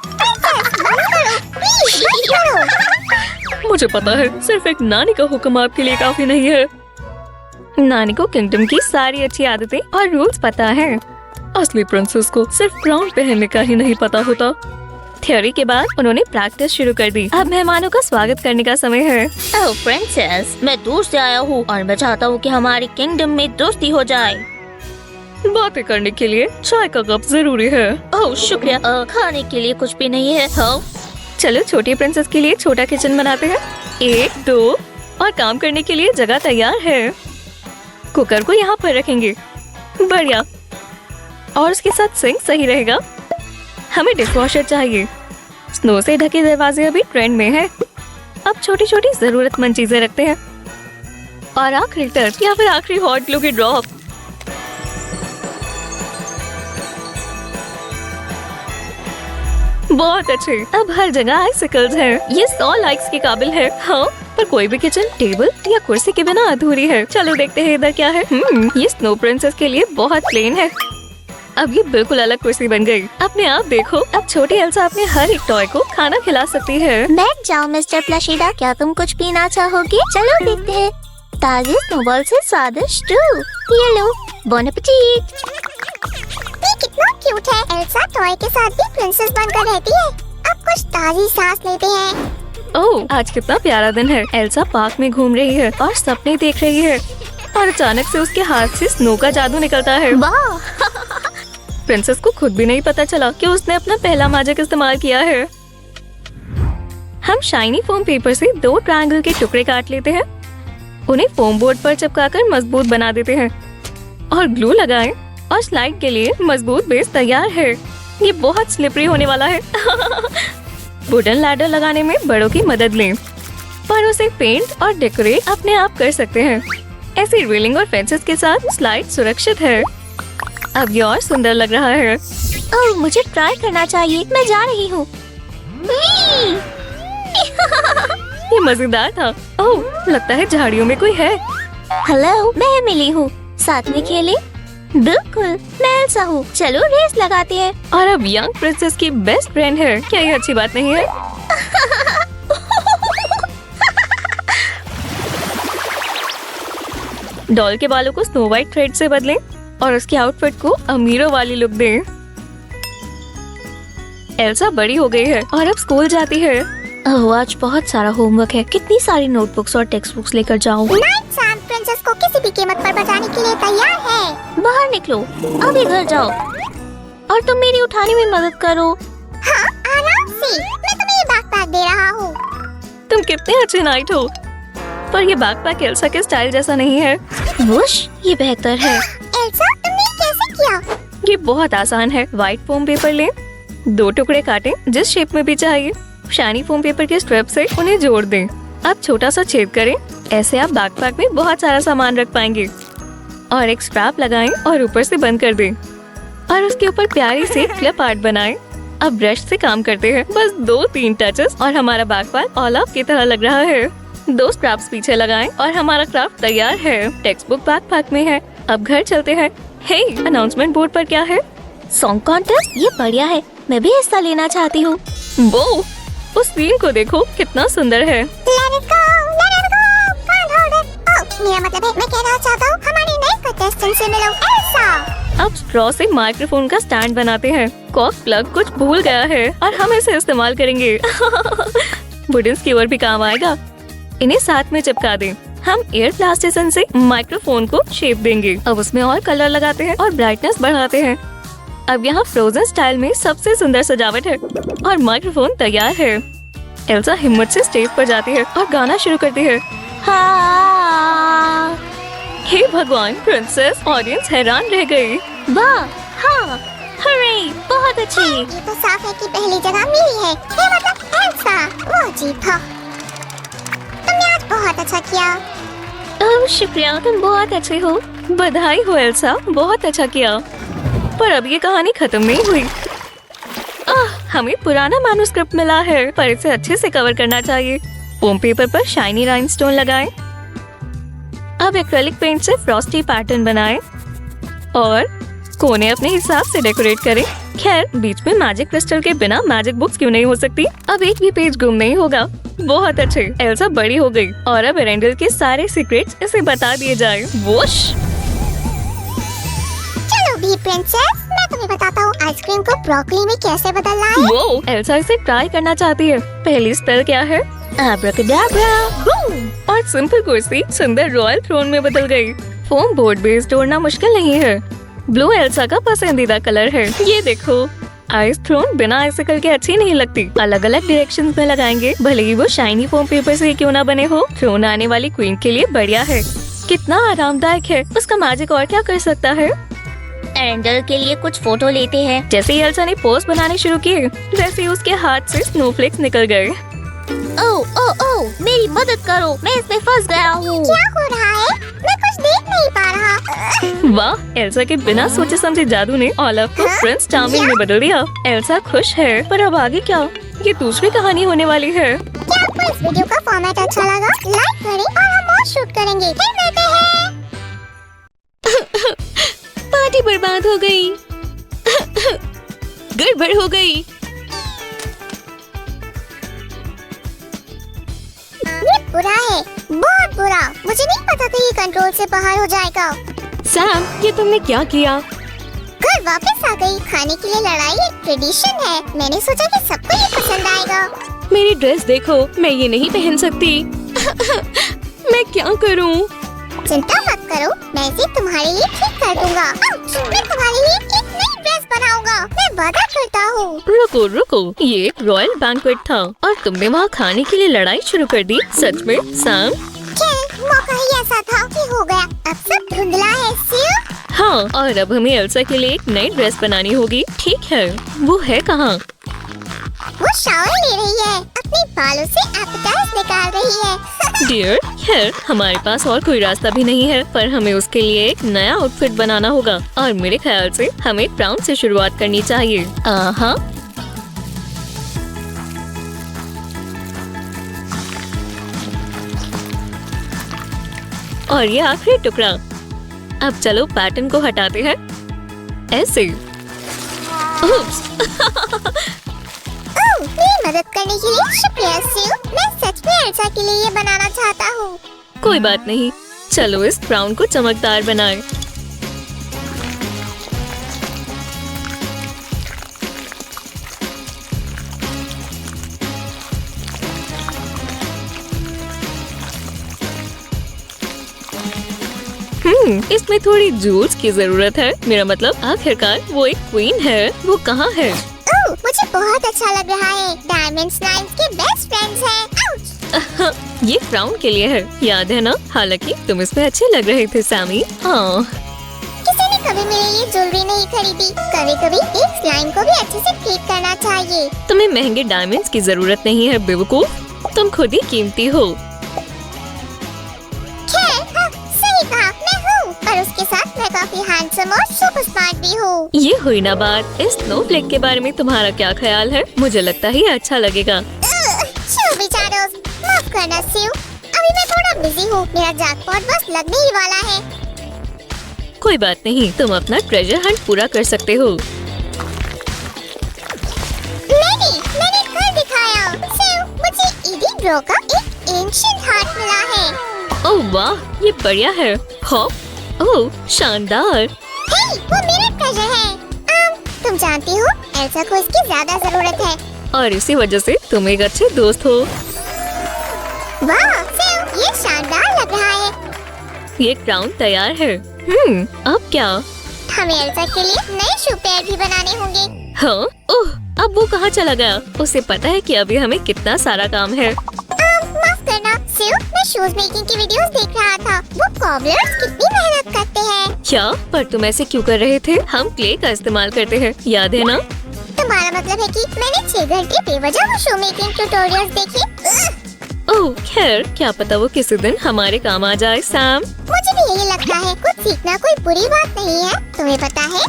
प्रिंसेस बस करो, प्लीज बस करो। मुझे पता है सिर्फ एक नानी का हुक्म आपके लिए काफी नहीं है। नानी को किंगडम की सारी अच्छी आदतें और रूल्स पता है। असली प्रिंसेस को सिर्फ क्राउन पहनने का ही नहीं पता होता। थ्योरी के बाद उन्होंने प्रैक्टिस शुरू कर दी। अब मेहमानों का स्वागत करने का समय है। ओह प्रिंसेस, मैं दूर से आया हूँ और मैं चाहता हूँ कि हमारी किंगडम में दोस्ती हो जाए। बातें करने के लिए चाय का कप जरूरी है। ओह शुक्रिया। खाने के लिए कुछ भी नहीं है। हाँ चलो छोटी प्रिंसेस के लिए छोटा किचन बनाते हैं। 1, 2 और काम करने के लिए जगह तैयार है। कुकर को यहाँ पर रखेंगे। बढ़िया। और उसके साथ सिंक सही रहेगा। हमें डिशवॉशर चाहिए। स्नो से ढके दरवाजे अभी ट्रेंड में है। अब छोटी छोटी जरूरतमंद चीजें रखते हैं। और आखिरी टच या फिर आखिरी हॉट ग्लू की ड्रॉप। बहुत अच्छे। अब हर जगह आइसिकल्स हैं। ये 100 लाइक्स के काबिल है। हाँ पर कोई भी किचन टेबल या कुर्सी के बिना अधूरी है। चलो देखते हैं इधर क्या है। ये स्नो प्रिंसेस के लिए बहुत प्लेन है। अब ये बिल्कुल अलग कुर्सी बन गई। अपने आप देखो, अब छोटी एल्सा अपने हर एक टॉय को खाना खिला सकती है। बैठ जाओ मिस्टर प्लशीडा, क्या तुम कुछ पीना चाहोगे? चलो देखते हैं। ताजे स्नोबॉल से स्वादिष्ट ये लो। Bone appétit. ये कितना क्यूट है। एल्सा टॉय के साथ भी प्रिंसेस बनकर रहती है। अब कुछ ताजी सांस लेते हैं। ओह आज कितना प्यारा दिन है। एल्सा पार्क में घूम रही है और सपने देख रही है और अचानक से उसके हाथ से स्नो का जादू निकलता है। वाह प्रिंसेस को खुद भी नहीं पता चला कि उसने अपना पहला मैजिक इस्तेमाल किया है। हम शाइनी फोम पेपर से 2 ट्रायंगल के टुकड़े काट लेते हैं। उन्हें फोम बोर्ड पर चिपकाकर मजबूत बना देते हैं और ग्लू लगाएं और स्लाइड के लिए मजबूत बेस तैयार है। ये बहुत स्लिपरी होने वाला है। वुडन लैडर लगाने में बड़ों की मदद लें, पर उसे पेंट और डेकोरेट अपने आप कर सकते हैं। ऐसी रेलिंग और फेंसेस के साथ स्लाइड सुरक्षित है। अब ये और सुंदर लग रहा है। ओह मुझे ट्राई करना चाहिए। मैं जा रही हूँ। ये मजेदार था। ओह लगता है झाड़ियों में कोई है। हेलो, मैं मिली हूँ। साथ में खेले? बिल्कुल, मैं एल्सा हूँ। चलो रेस लगाते हैं। और अब यंग प्रिंसेस की बेस्ट फ्रेंड है। क्या ये अच्छी बात नहीं है? डॉल के बालों को स्नो व्हाइट थ्रेड से बदलें और उसके आउटफिट को अमीरों वाली लुक दें। एल्सा बड़ी हो गई है और अब स्कूल जाती है। ओह आज बहुत सारा होमवर्क है। कितनी सारी नोटबुक्स और टेक्स्ट बुक्स लेकर जाऊँ? नाइट सैम प्रिंसेस को किसी भी कीमत पर बचाने के लिए तैयार है। बाहर निकलो, अभी घर जाओ और तुम मेरी उठाने में मदद करो। हाँ आराम से, मैं तुम्हें ये बैकपैक दे रहा हूँ। तुम कितने अच्छे नाइट हो, पर ये बैकपैक एल्सा के स्टाइल जैसा नहीं है। वुश, ये बेहतर है। एल्सा तुमने कैसे किया? ये बहुत आसान है। व्हाइट फोम पेपर लें, 2 टुकड़े काटें जिस शेप में भी चाहिए। शाइनी फोम पेपर के स्ट्रिप से उन्हें जोड़ दें। अब छोटा सा छेद करें। ऐसे आप बैकपैक में बहुत सारा सामान रख पाएंगे। और एक स्ट्रैप लगाएं और ऊपर से बंद कर दें और उसके ऊपर प्यारी सी क्लिप आर्ट बनाएं। अब ब्रश से काम करते हैं। बस 2-3 टचेस और हमारा बैकपैक ऑलाफ की तरह लग रहा है। 2 स्ट्रैप्स पीछे लगाएं और हमारा क्राफ्ट तैयार है। टेक्स्ट बुक बैकपैक में है। अब घर चलते हैं। हे, अनाउंसमेंट बोर्ड पर क्या है? सॉन्ग कॉन्टेस्ट, ये बढ़िया है। मैं भी हिस्सा लेना चाहती हूँ। वो उस सीन को देखो, कितना सुंदर है। Let it go, can't hold it. Oh, मेरा मतलब है, मैं कहना चाहता हूँ हमारे नए कंटेस्टेंट से मिलो, एल्सा। अब स्ट्रॉ से माइक्रोफोन का स्टैंड बनाते हैं। कॉक प्लग कुछ भूल गया है और हम इसे इस्तेमाल करेंगे। वुडन स्कीवर भी काम आएगा। इन्हें साथ में चिपका दें। हम एयर प्लास्टिसन से माइक्रोफोन को शेप देंगे। अब उसमें और कलर लगाते हैं और ब्राइटनेस बढ़ाते हैं। अब यहाँ फ्रोजन स्टाइल में सबसे सुंदर सजावट है और माइक्रोफोन तैयार है। एल्सा हिम्मत से स्टेज पर जाती है और गाना शुरू करती है। हाँ, हे भगवान, प्रिंसेस, ऑडियंस हैरान रह गई। वाह, हाँ, हरे, बहुत अच्छी। ये तो साफ है कि पहली जगह मेरी है। ये मतलब एल्सा, वो जीता। तुमने आज बहुत अच्छा किया। ओह शुक्रिया, तुम बहुत अच्छे हो। बधाई हो एल्सा, बहुत अच्छा किया। पर अब ये कहानी खत्म नहीं हुई। हमें पुराना मैन्युस्क्रिप्ट मिला है, पर इसे अच्छे से कवर करना चाहिए। फोम पेपर पर शाइनी राइनस्टोन लगाएं अब एक्रेलिक पेंट से फ्रॉस्टी पैटर्न बनाएं और कोने अपने हिसाब से डेकोरेट करें। खैर, बीच में मैजिक क्रिस्टल के बिना मैजिक बुक्स क्यों नहीं हो सकती। अब एक भी पेज गुम नहीं होगा। बहुत अच्छे, एल्सा बड़ी हो गई और अब एरेंडल के सारे सीक्रेट्स इसे बता दिए जाए। वोश। चलो भी प्रिंसेस, मैं तुम्हें बताता हूँ आइसक्रीम को ब्रोकली में कैसे बदलना है। वो एल्सा इसे ट्राई करना चाहती है। पहली स्पेल क्या है? Abracadabra, boom! और सिंपल कुर्सी सुंदर रॉयल थ्रोन में बदल गई। फोम बोर्ड बेस तोड़ना मुश्किल नहीं है। ब्लू एल्सा का पसंदीदा कलर है। ये देखो, आइस थ्रोन बिना आइसिकल के अच्छी नहीं लगती। अलग अलग डायरेक्शंस में लगाएंगे, भले ही वो शाइनी फोम पेपर से क्यों ना बने हो। थ्रोन आने वाली क्वीन के लिए बढ़िया है। कितना आरामदायक है। उसका मैजिक और क्या कर सकता है। एरेंडल के लिए कुछ फोटो लेते हैं। जैसे ही एल्सा ने पोस्ट बनाने शुरू किए, वैसे ही उसके हाथ से स्नोफ्लेक्स निकल गए। ओह ओह ओह, मेरी मदद करो, मैं इसमें फंस गया हूँ। क्या हो रहा है? मैं कुछ देख नहीं पा रहा। वाह, एल्सा के बिना सोचे समझे जादू ने ओलाफ को प्रिंस चार्मिंग में बदल दिया। एल्सा खुश है, पर अब आगे क्या? ये दूसरी कहानी होने वाली है। क्या आपको इस वीडियो का फॉर्मेट अच्छा लगा? लाइक करें और हम और शूट करेंगे। फिर मिलते हैं। पार्टी बर्बाद हो गई। गड़बड़ हो गई। ये बुरा है, बहुत बुरा। मुझे नहीं पता था ये कंट्रोल से बाहर हो जाएगा। सैम, ये तुमने क्या किया? घर वापस आ गई। खाने के लिए लड़ाई एक ट्रेडिशन है। मैंने सोचा कि सबको ये पसंद आएगा। मेरी ड्रेस देखो, मैं ये नहीं पहन सकती। मैं क्या करूं? चिंता मत करो, मैं इसे तुम्हारे लिए ठीक कर दूंगा। मैं तुम्हारे लिए एक नई ड्रेस बनाऊंगा। मैं वादा करता हूँ। रुको रुको, ये एक रॉयल बैंक्वेट था और तुमने वहाँ खाने के लिए लड़ाई शुरू कर दी। सच में सैम? मौका ही ऐसा था कि हो गया। अब सब धुंधला है। सिर्फ हाँ, और अब हमें एल्सा के लिए एक नई ड्रेस बनानी होगी। ठीक है, वो है कहाँ? वो शावर ले रही है, अपने बालों से एपेटाइज निकाल रही है। डियर, खैर हमारे पास और कोई रास्ता भी नहीं है, पर हमें उसके लिए एक नया आउटफिट बनाना होगा और मेरे ख्याल से हमें ब्राउन से शुरुआत करनी चाहिए। हाँ, और ये आखिरी टुकड़ा। अब चलो पैटर्न को हटाते हैं। ऐसे। उप्स। मेरी मदद करने के लिए शुक्रिया सिउ। मैं सच में एल्सा के लिए ये बनाना चाहता हूँ। कोई बात नहीं, चलो इस ब्राउन को चमकदार बनाएं। इसमें थोड़ी जूल्स की जरूरत है। मेरा मतलब आखिरकार वो एक क्वीन है। वो कहाँ है? मुझे बहुत अच्छा लग रहा है। डायमंड्स नाइन्स के बेस्ट फ्रेंड्स हैं। ये क्राउन के लिए है, याद है ना? हालांकि तुम इसमें अच्छे लग रहे थे सैमी। हाँ, किसी ने कभी मेरे लिए ज्वेलरी नहीं खरीदी। कभी कभी एक स्लाइम को भी अच्छे से ट्रीट करना चाहिए। तुम्हें महंगे डायमंड्स की जरूरत नहीं है बेवकूफ। तुम खुद ही कीमती हो। सही कहा, मैं हूँ, पर उसके साथ मैं काफी हैंडसम और सुपर स्मार्ट भी हूँ। ये हुई ना बात। इस स्नोफ्लेक के बारे में तुम्हारा क्या ख्याल है? मुझे लगता है ये अच्छा लगेगा। माफ करना सिउ, अभी मैं थोड़ा बिजी हूँ। मेरा जैकपॉट बस लगने ही वाला है। कोई बात नहीं, तुम अपना ट्रेजर हंट पूरा कर सकते हो। मैंने कर दिखाया। सिउ, मुझे ईडी ब्रो का एक एंशिएंट हार्ट मिला है। ओह वाह, ये बढ़िया है। हॉप, ओह शानदार। हे, वो मेरा ट्रेजर है। तुम जानती हो एल्सा को इसकी ज्यादा जरूरत है। और इसी वजह से तुम एक अच्छे दोस्त हो। वाह, सिउ, ये शानदार लग रहा है। ये क्राउन तैयार है। अब क्या? हमें एल्सा के लिए नए शू पेयर भी बनाने होंगे। हाँ, ओह, अब वो कहाँ चला गया? उसे पता है कि अभी हमें कितना सारा काम है। माफ करना सिउ, मैं शूज मेकिंग की वीडियोस देख रहा था। वो कॉबलर्स कितनी मेहनत करते हैं। क्या? पर तुम ऐसे क्यों कर रहे थे? हम क्ले का इस्तेमाल करते हैं, याद है ना? तुम्हारा मतलब है कि मैंने 6 घंटे बेवजह वो शू मेकिंग ट्यूटोरियल्स देखे। ओह खैर, क्या पता वो किसी दिन हमारे काम आ जाए सैम। मुझे भी यही लगता है। कुछ सीखना कोई बुरी बात नहीं है, तुम्हें पता है।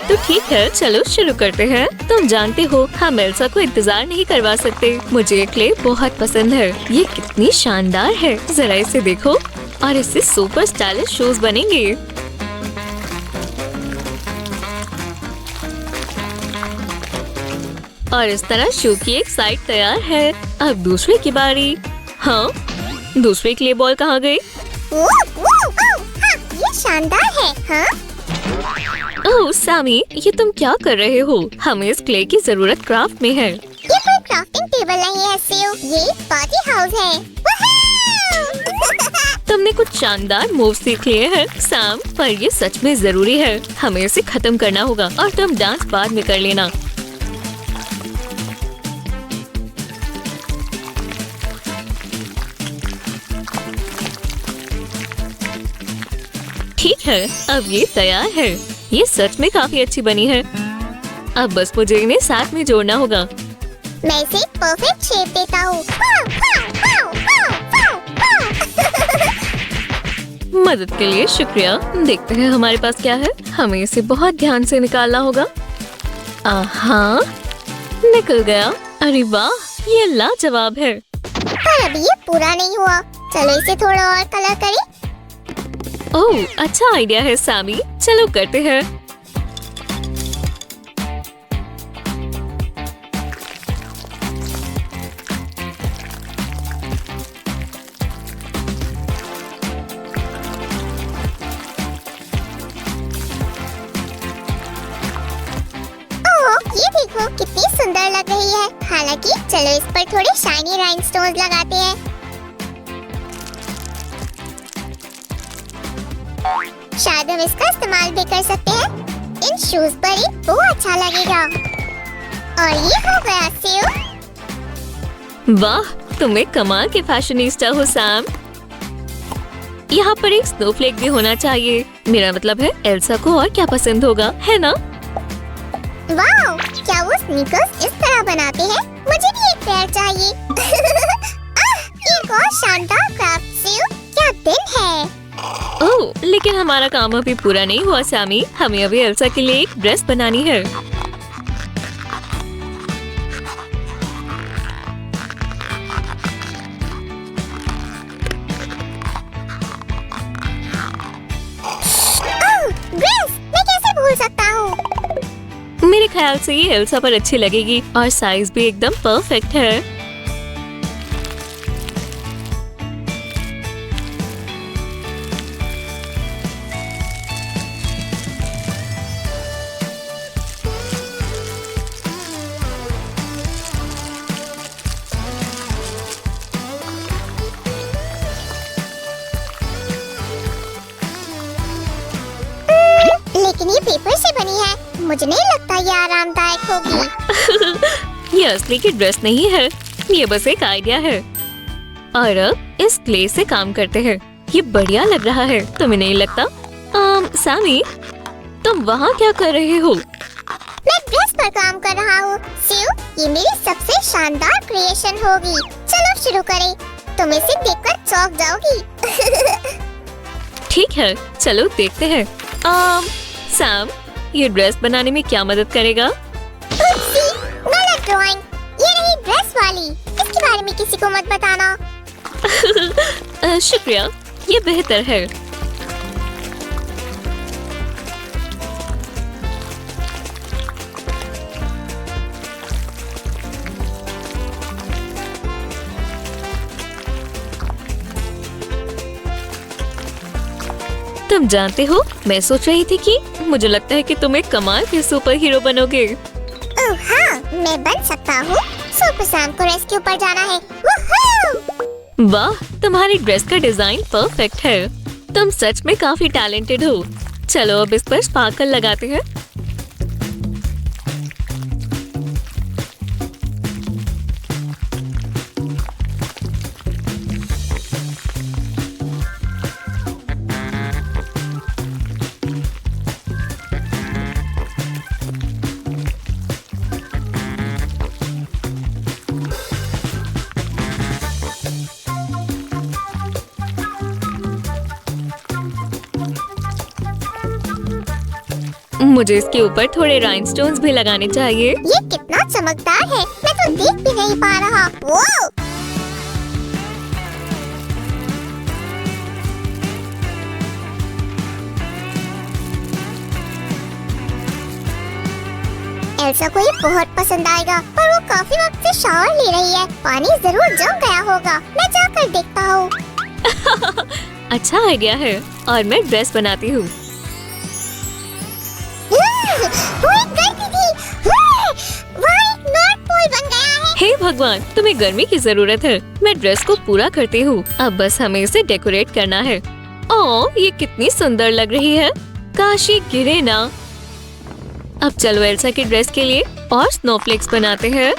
तो ठीक है, चलो शुरू करते हैं। तुम जानते हो हम एल्सा को इंतजार नहीं करवा सकते। मुझे ये क्ले बहुत पसंद है। ये कितनी शानदार है, जरा इसे देखो। और इससे सुपर स्टाइलिश शूज बनेंगे। और इस तरह शू की एक साइड तैयार है। अब दूसरे की बारी। हाँ, दूसरे क्ले बॉल कहाँ गई? हाँ, ये शानदार है। हाँ, ओह सैमी, ये तुम क्या कर रहे हो? हमें इस क्ले की जरूरत क्राफ्ट में है। ये कोई क्राफ्टिंग टेबल नहीं है सियो, ये पार्टी हाउस है। तुमने कुछ शानदार मूव सीख लिए हैं सैम, पर ये सच में जरूरी है। हमें इसे खत्म करना होगा और तुम डांस बाद में कर लेना। ठीक है, अब ये तैयार है। ये सच में काफी अच्छी बनी है। अब बस मुझे इन्हें साथ में जोड़ना होगा। मैं इसे परफेक्ट शेप देता हूँ। मदद के लिए शुक्रिया। देखते हैं हमारे पास क्या है। हमें इसे बहुत ध्यान से निकालना होगा। हाँ, निकल गया। अरे वाह, ये लाजवाब है। पर अभी ये पूरा नहीं हुआ। चलो इसे थोड़ा और कलर करें। ओह, अच्छा आइडिया है सैमी। चलो करते हैं। ये देखो कितनी सुंदर लग रही है। हालांकि चलो इस पर थोड़े शाइनी राइनस्टोन्स लगाते हैं। शायद हम इसका इस्तेमाल भी कर सकते हैं। इन शूज पर ही वो अच्छा लगेगा। और ये हो गया सियो। वाह, तुम एक कमाल के फैशनिस्टा हो सैम। यहाँ पर एक स्नोफ्लेक भी होना चाहिए। मेरा मतलब है एल्सा को और क्या पसंद होगा, है ना? वाओ, क्या वो स्नीकर्स इस तरह बनाते हैं? मुझे भी एक पेयर चाहिए। एक और शानदार क्राफ्ट सियो। क्या दिन है। ओह, लेकिन हमारा काम अभी पूरा नहीं हुआ सैमी। हमें अभी एल्सा के लिए एक ड्रेस बनानी है। ड्रेस मैं कैसे भूल सकता हूँ। मेरे ख्याल से ये एल्सा पर अच्छी लगेगी और साइज भी एकदम परफेक्ट है। लेकिन ये पेपर से बनी है। मुझे नहीं लगता ये आरामदायक होगी। ये असली की ड्रेस नहीं है, ये बस एक आइडिया है। और अब इस क्ले से काम करते हैं। ये बढ़िया लग रहा है, तुम्हें नहीं लगता? सैमी, तुम वहाँ क्या कर रहे हो? मैं ड्रेस पर काम कर रहा हूँ। सियो, ये मेरी सबसे शानदार क्रिएशन होगी। चलो शुरू करें। तुम इसे देखकर चौंक जाओगी। ठीक है, चलो देखते हैं। सैम, ये ड्रेस बनाने में क्या मदद करेगा? गलत ड्राइंग। ये रही ड्रेस वाली। इसके बारे में किसी को मत बताना। शुक्रिया, ये बेहतर है। तुम जानते हो, मैं सोच रही थी कि मुझे लगता है कि तुम एक कमाल के सुपर हीरो बनोगे। ओह हाँ, मैं बन सकता हूँ। सुपर सैम को रेस्क्यू पर जाना है। वूहू! वाह, तुम्हारी ड्रेस का डिजाइन परफेक्ट है। तुम सच में काफी टैलेंटेड हो। चलो अब इस पर स्पार्कल लगाते हैं। मुझे इसके ऊपर थोड़े राइनस्टोन्स भी लगाने चाहिए। ये कितना चमकदार है, मैं तो देख भी नहीं पा रहा। वो एल्सा को ये बहुत पसंद आएगा, पर वो काफी वक्त से शावर ले रही है। पानी जरूर जम गया होगा। मैं जाकर देखता हूँ। अच्छा आइडिया है और मैं ड्रेस बनाती हूँ। वो एक गर्मी थी। वहाँ एक नॉर्थ पोल बन गया है। हे भगवान, तुम्हें गर्मी की जरूरत है। मैं ड्रेस को पूरा करती हूँ। अब बस हमें इसे डेकोरेट करना है। ओह, ये कितनी सुंदर लग रही है। काश ये गिरे ना। अब चलो एल्सा की ड्रेस के लिए और स्नोफ्लेक्स बनाते हैं।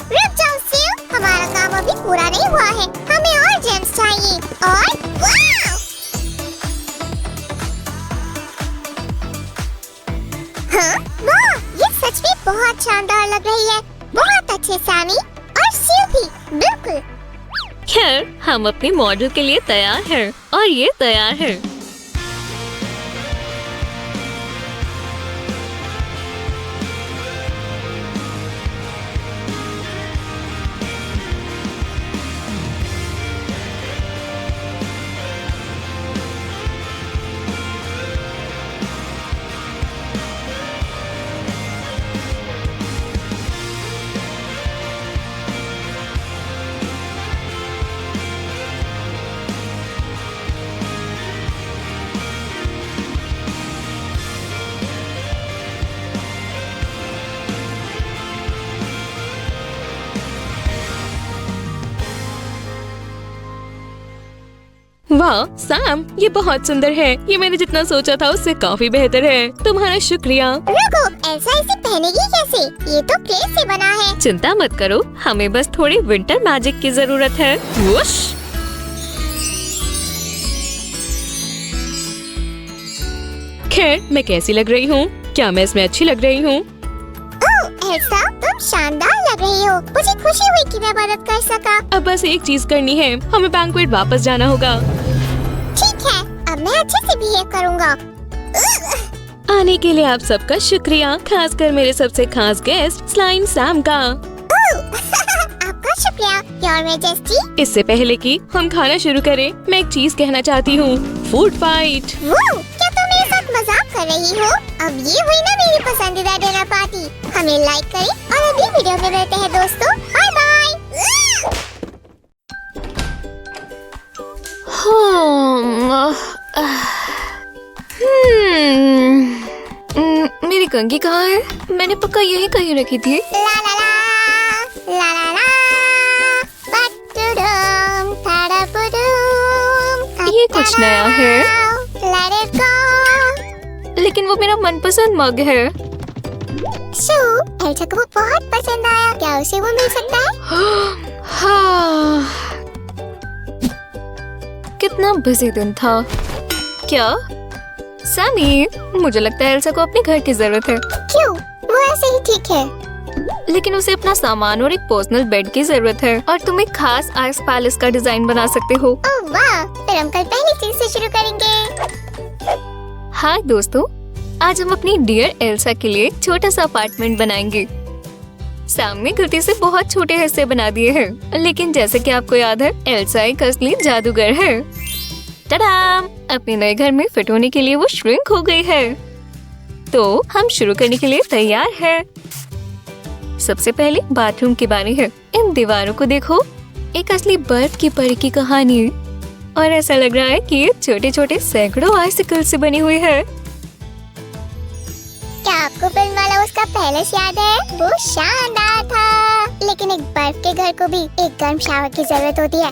रुक जाओ सिल, हमारा काम अभी पूरा नहीं हुआ है। हमें और जेम्स चाहिए। और वाव! हाँ, वाह! ये सच में बहुत शानदार लग रही है। बहुत अच्छे सैमी और सिल भी, बिल्कुल। खैर, हम अपने मॉडल के लिए तैयार हैं और ये तैयार है। वाह सैम, ये बहुत सुंदर है। ये मैंने जितना सोचा था उससे काफी बेहतर है। तुम्हारा शुक्रिया। रुको, ऐसा इसे पहनेगी कैसे? ये तो क्ले से बना है। चिंता मत करो, हमें बस थोड़ी विंटर मैजिक की जरूरत है। वुश! खैर, मैं कैसी लग रही हूँ? क्या मैं इसमें अच्छी लग रही हूँ? ओह एल्सा, तुम शानदार लग रही हो। मुझे खुशी हुई कि मैं मदद कर सका। अब बस एक चीज करनी है, हमें बैंक्वेट वापस जाना होगा। ठीक है, अब मैं अच्छे से बिहेव करूँगा। आने के लिए आप सबका शुक्रिया, खासकर मेरे सबसे खास गेस्ट स्लाइम सैम का। आपका शुक्रिया, योर मैजेस्टी। इससे पहले कि हम खाना शुरू करें, मैं एक चीज कहना चाहती हूँ। Food fight. वो, क्या तुम मेरे साथ मजाक कर रही हो? अब ये हुई ना मेरी पसंदीदा डिनर पार्टी। हमें लाइक करें और अगली वीडियो में मिलते हैं दोस्तों। Bye bye. मेरी कंघी कहाँ है? मैंने पक्का यही कहीं रखी थी। ला ला ला ला ला ला बटुडुम तारापुडुम। ये कुछ नया है। Let it go। लेकिन वो मेरा मनपसंद मग है। शू, एल्सा को वो बहुत पसंद आया। क्या उसे वो मिल सकता है? हाँ, कितना बिजी दिन था। क्या सैमी, मुझे लगता है एल्सा को अपने घर की जरूरत है। क्यों? वो ऐसे ही ठीक है। लेकिन उसे अपना सामान और एक पर्सनल बेड की जरूरत है। और तुम एक खास आइस पैलेस का डिजाइन बना सकते हो। ओह वाह, फिर हम कल पहली चीज से शुरू करेंगे। हाय दोस्तों, आज हम अपनी डियर एल्सा के लिए एक छोटा सा अपार्टमेंट बनाएंगे। सैम ने गलती से बहुत छोटे हिस्से बना दिए हैं, लेकिन जैसे कि आपको याद है, एल्सा एक असली जादूगर है। टडाम! अपने नए घर में फिट होने के लिए वो श्रिंक हो गई है। तो हम शुरू करने के लिए तैयार है। सबसे पहले बाथरूम की बारी है। इन दीवारों को देखो, एक असली बर्फ की परी की कहानी। और ऐसा लग रहा है कि ये छोटे छोटे सैकड़ों आइसिकल से बनी हुई है। क्या आपको फिल्म वाला उसका पैलेस याद है? वो शानदार था। लेकिन एक बर्फ के घर को भी एक गर्म शावर की जरूरत होती है।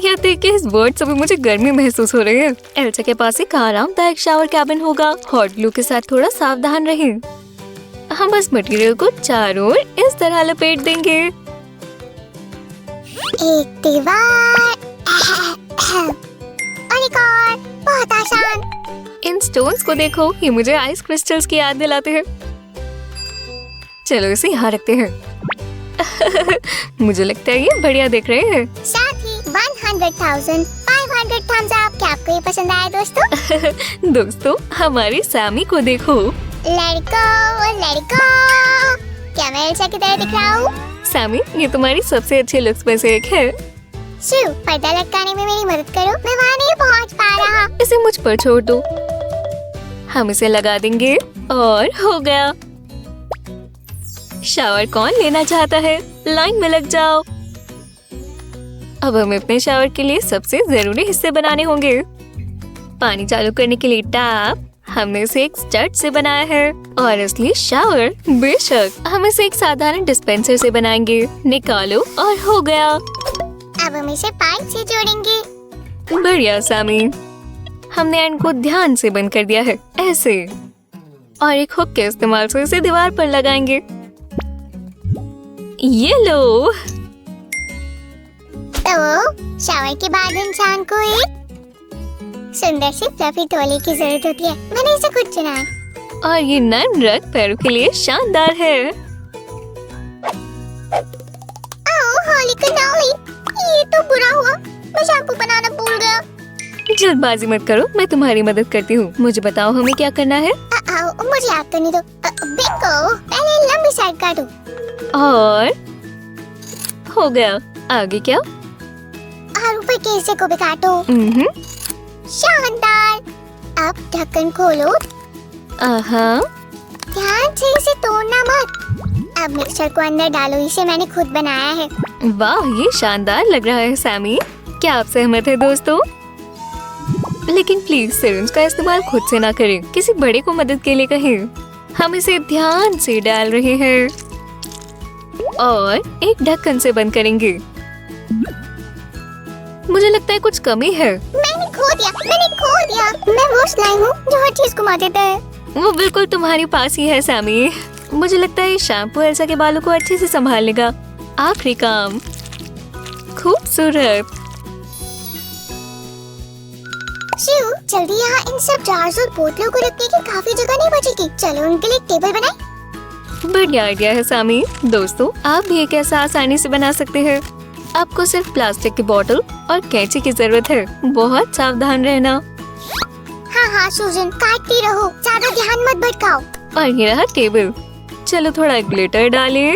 यह देख के इस वर्ड से भी मुझे गर्मी महसूस हो रही है। एल्सा के पास एक आरामदायक शावर कैबिन होगा। हॉट ग्लू के साथ थोड़ा सावधान रहें। हम बस मटेरियल को चारों ओर इस तरह लपेट देंगे। एक दीवार और एक और, बहुत आसान। इन स्टोन्स को देखो, ये मुझे आइस क्रिस्टल्स की याद दिलाते हैं। चलो इसे यहाँ रखते हैं। मुझे लगता है ये बढ़िया दिख रहे हैं। साथ ही 100,500 thumbs up। क्या आपको ये पसंद आया दोस्तों? दोस्तों हमारी सैमी को देखो। लड़को लड़को, क्या मैं एल्सा की तरह दिख रहा हूँ? सैमी, ये तुम्हारी सबसे अच्छे लुक्स में से एक है। शिव, पर्दा लटकाने में मेरी मदद करो, मैं वहाँ नहीं पहुँच पा रहा। इसे मुझ पर छोड़ दो, हम इसे लगा देंगे और हो गया। शावर कौन लेना चाहता है? लाइन में लग जाओ। अब हमें अपने शावर के लिए सबसे जरूरी हिस्से बनाने होंगे। पानी चालू करने के लिए टैप हमने इसे एक स्टड से बनाया है, और असली शावर बेशक हम इसे एक साधारण डिस्पेंसर से बनाएंगे। निकालो और हो गया। अब हम इसे पाइप से जोड़ेंगे। बढ़िया सैमी, हमने एंड को ध्यान से बंद कर दिया है, ऐसे। और एक हुक के इस्तेमाल से इसे दीवार पर लगाएंगे। ये लो। तो शावर के बाद इंसान को एक सुंदर सी फ्लफी टोली की जरूरत होती है। मैंने इसे खुद चुना है। और ये नर्म रग पैरों के लिए शानदार है। होली कनौली, ये तो बुरा हुआ, मैं शैम्पू बनाना भूल गया। जल्दबाजी मत करो, मैं तुम्हारी मदद करती हूँ। मुझे बताओ हमें क्या करना है। मुझे याद करने दो। बिंगो, पहले लंबी साइड काटो। और हो गया। आगे क्या? और ऊपर के हिस्से को भी काटो। शानदार। अब ढक्कन खोलो। आहा, ध्यान से इसे तोड़ना मत। अब मिक्सचर को अंदर डालो, इसे मैंने खुद बनाया है। वाह, ये शानदार लग रहा है सैमी। क्या आप सहमत है दोस्तों? लेकिन प्लीज सिरिंज का इस्तेमाल खुद से ना करें, किसी बड़े को मदद के लिए कहें। हम इसे ध्यान से डाल रहे हैं और एक ढक्कन से बंद करेंगे। मुझे लगता है कुछ कमी है। मैंने खो दिया। मैं वो स्लाइम हूँ जो हर चीज को मार देता है। वो बिल्कुल तुम्हारे पास ही है सैमी। मुझे लगता है शैम्पू एल्सा के बालों को अच्छे से संभाल लेगा। आखिरी काम। खूबसूरत। शिव, जल्दी यहाँ इन सब जार्स और बोतलों को रखने की काफी जगह नहीं बचेगी। चलो उनके लिए एक टेबल बनाएं। बढ़िया आइडिया है सैमी। दोस्तों, आप भी एक ऐसा आसानी से बना सकते हैं। आपको सिर्फ प्लास्टिक की बोतल और कैंची की जरूरत है। बहुत सावधान रहना। हाँ सूजन, काटती रहो, ज्यादा ध्यान मत भटकाओ। और ये रहा टेबल। चलो थोड़ा ग्लिटर डालें।